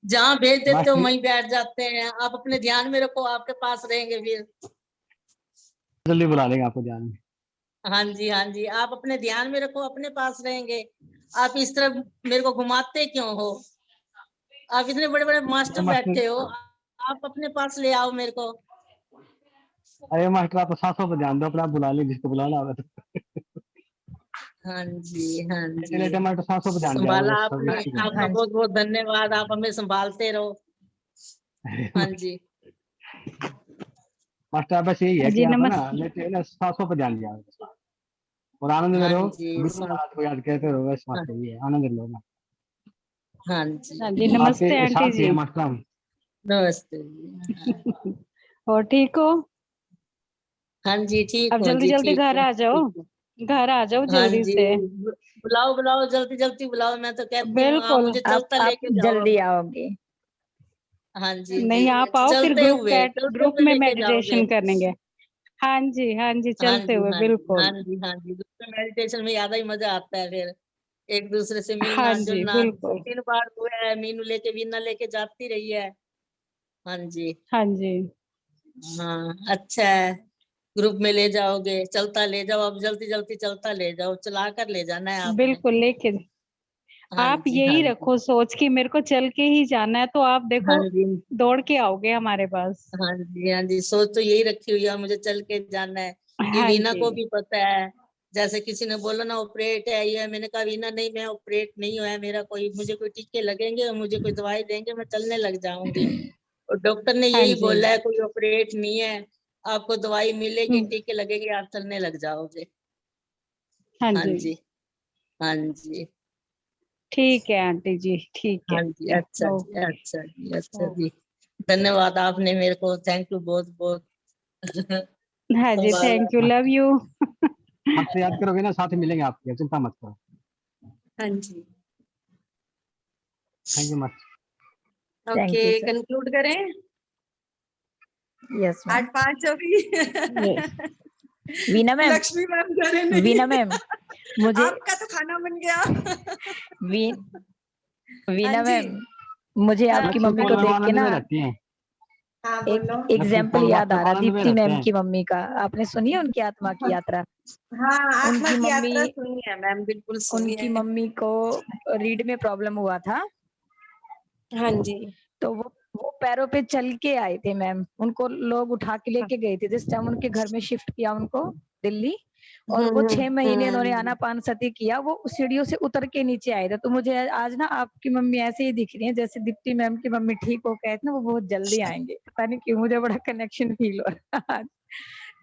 R: जहाँ भेज देते हो
C: मास्टर।
R: वहीं बैठ जाते हैं। आप अपने ध्यान में रखो, आपके पास रहेंगे फिर।
C: जल्दी बुला लेंगे आपको ध्यान में।
R: हाँ जी आप अपने ध्यान में रखो, अपने पास रहेंगे। आप इस तरह मेरे को घुमाते क्यों हो? आप इतने बड़े बड़े मास्टर बैठे हो, आप अपने पास ले आओ मेरे को।
C: अरे मास्टर, आप सांसों पर ध्यान दो अपना, बुला ले जिसको बुलाना होगा तो।
R: हाँ जी
C: लेटे मास्टर, सांसों पर ध्यान दिया करो
R: संभाला
C: बस, सब
R: आपने,
C: ठीक है।
R: आपका बहुत बहुत धन्यवाद। आप हमें संभालते रहो। हाँ जी
C: मास्टर आप बस यही है कि
L: जी
C: आप है ना
L: नमस्ते।
C: लेटे ना सांसों पर ध्यान दिया करो और आनंद में
R: हाँ
C: रहो।
R: जी
C: बिल्कुल महाराज को याद करते रहो, बस
R: हाँ,
C: मास्टर ये है, आनंद लो ना।
R: हाँ जी
L: हाँ जी नमस्ते
C: आपके
L: आंटी
C: साथ ही
L: जी।
C: है मास्टर हम।
R: नमस्ते जी।
L: और ठीक हो?
R: हाँ जी ठीक
L: अब
R: हूँ
L: जल्दी
R: जी,
L: जल्दी
R: ठीक
L: घर
R: हूँ
L: आ जाओ,
R: ठीक हूँ।
L: घर आ जाओ
R: हाँ
L: जल्दी
R: जी
L: से।
R: बुलाओ बुलाओ, जल्दी जल्दी बुलाओ। मैं तो कहती हूँ आप
L: बिल्कुल।
R: मुझे
A: आप
R: चलता लेके जाओ
A: जल्दी
R: अब।
A: आओगे।
R: हाँ जी
L: नहीं आप आओ, फिर
R: चलते
L: ग्रुप
R: हुए
L: में
R: लेके जाओगे।
L: मेडिटेशन करेंगे। हाँ जी
R: हाँ
L: चलते
R: जी
L: हुए
R: हाँ जी हाँ
L: बिल्कुल।
R: जी हाँ जी, दूसरे मेडिटेशन में ज्यादा ही मजा आता है फिर। एक दूसरे से
L: हाँ
R: मिलना
L: जी
R: जुलना,
L: बिल्कुल।
R: 3 बार हुआ है, मीनू लेके वीना लेके जाती रही है। हाँ जी
L: हाँ जी
R: हाँ अच्छा है। ग्रुप में ले जाओगे, चलता ले जाओ, अब जल्दी जल्दी चलता ले जाओ, चला कर ले जाना है आपने।
L: बिल्कुल लेके
R: हाँ
L: आप
R: जी हाँ
L: यही
R: जी
L: रखो सोच कि मेरे को चल के ही जाना है, तो आप
R: हाँ
L: देखो
R: जी
L: दौड़ के आओगे हमारे पास।
R: हाँ जी सोच तो यही रखी हुई है, मुझे चल के जाना है। ये
L: हाँ
R: वीना
L: जी
R: को भी पता है। जैसे किसी ने बोला ना ऑपरेट है ये, मैंने कहा वीना नहीं, मैं ऑपरेट नहीं हुआ है मेरा कोई, मुझे कोई टीके लगेंगे और मुझे कोई दवाई देंगे, मैं चलने लग जाऊंगी। और डॉक्टर ने
L: हाँ
R: यही
L: जी
R: बोला है, कोई ऑपरेट नहीं है, आपको दवाई मिलेगी,
L: हम्म,
R: टीके लगेंगे, आप चलने लग जाओगे।
L: हाँ
R: हाँ
L: जी
R: जी हाँ जी
L: ठीक है आंटी जी, ठीक है।
R: हाँ जी अच्छा जी
L: ओके
R: अच्छा जी अच्छा जी। धन्यवाद, आपने मेरे को, थैंक यू बहुत बहुत।
L: हाँ जी
R: संभाला।
L: Thank you, love you.
C: Master याद करोगे ना, साथ में मिलेंगे आपके, चिंता मत करो।
R: हाँ जी
C: thank you master.
A: Thank you
R: okay
A: sir.
R: Conclude करें।
A: Yes ma'am.
R: 8:05 हो गई।
A: Yes Veena ma'am.
R: Lakshmi ma'am करे नहीं।
A: वीना मैम मुझे
R: आपका तो खाना बन गया।
A: वी
R: हाँ
A: वीना
R: जी
A: मैम, मुझे
R: हाँ
A: आपकी
C: लक्ष्मी
A: मम्मी को
C: कौन
A: देख के
C: आनंद
A: ना
C: में रहती है?
R: हाँ
A: एक
R: बोलो।
C: लक्ष्मी
A: एग्जाम्पल
C: कौन
A: याद आ
C: मास्टर
A: रहा,
C: आनंद में
A: दीप्ति
C: रहते
A: मैम
C: हैं?
A: की मम्मी का। आपने सुनी है उनकी आत्मा की यात्रा?
R: हाँ आत्मा
A: उनकी
R: की
A: मम्मी
R: यात्रा सुनी है मैम, बिल्कुल सुनी
A: उनकी
R: है।
A: मम्मी को रीढ़ में प्रॉब्लम हुआ था,
R: हाँ जी
A: तो वो पैरों पे चल के आए थे मैम। उनको लोग उठा के लेके गए थे जिस टाइम उनके घर में शिफ्ट किया उनको दिल्ली। और वो 6 महीने उन्होंने आनापानसती किया, वो सीढ़ियों से उतर के नीचे आए थे। तो मुझे आज ना आपकी मम्मी ऐसे ही दिख रही है जैसे दीप्ति मैम की मम्मी ठीक हो गए थे ना, वो बहुत जल्दी आएंगे। पता नहीं क्यों मुझे बड़ा कनेक्शन फील हो रहा है आज।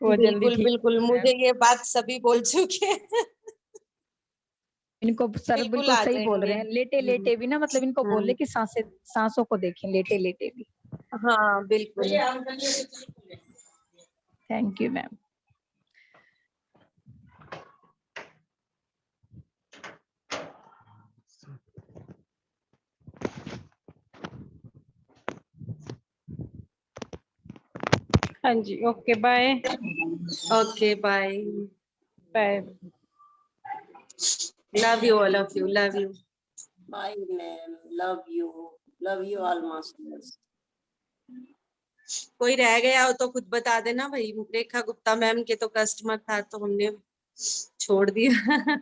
A: वो जल्दी
R: बिल्कुल
A: ठीक
R: बिल्कुल,
A: हो
R: मुझे ये बात सभी बोल चुके हैं।
A: इनको सर
R: बिल्कुल
A: बिल्कुल
R: आ
A: सही बोल
R: जाएंगे।
A: रहे हैं। लेटे लेटे भी ना, मतलब इनको बोले कि सांसों को देखें लेटे लेटे भी।
R: हाँ बिल्कुल।
A: Thank you ma'am.
L: हाँ जी okay bye.
R: Okay bye.
L: Bye.
R: Love you all of you, love you.
K: Bye ma'am, love you all masters.
R: कोई रह गया हो तो खुद बता देना भाई। रेखा गुप्ता मैम के तो कस्टमर था तो हमने छोड़ दिया।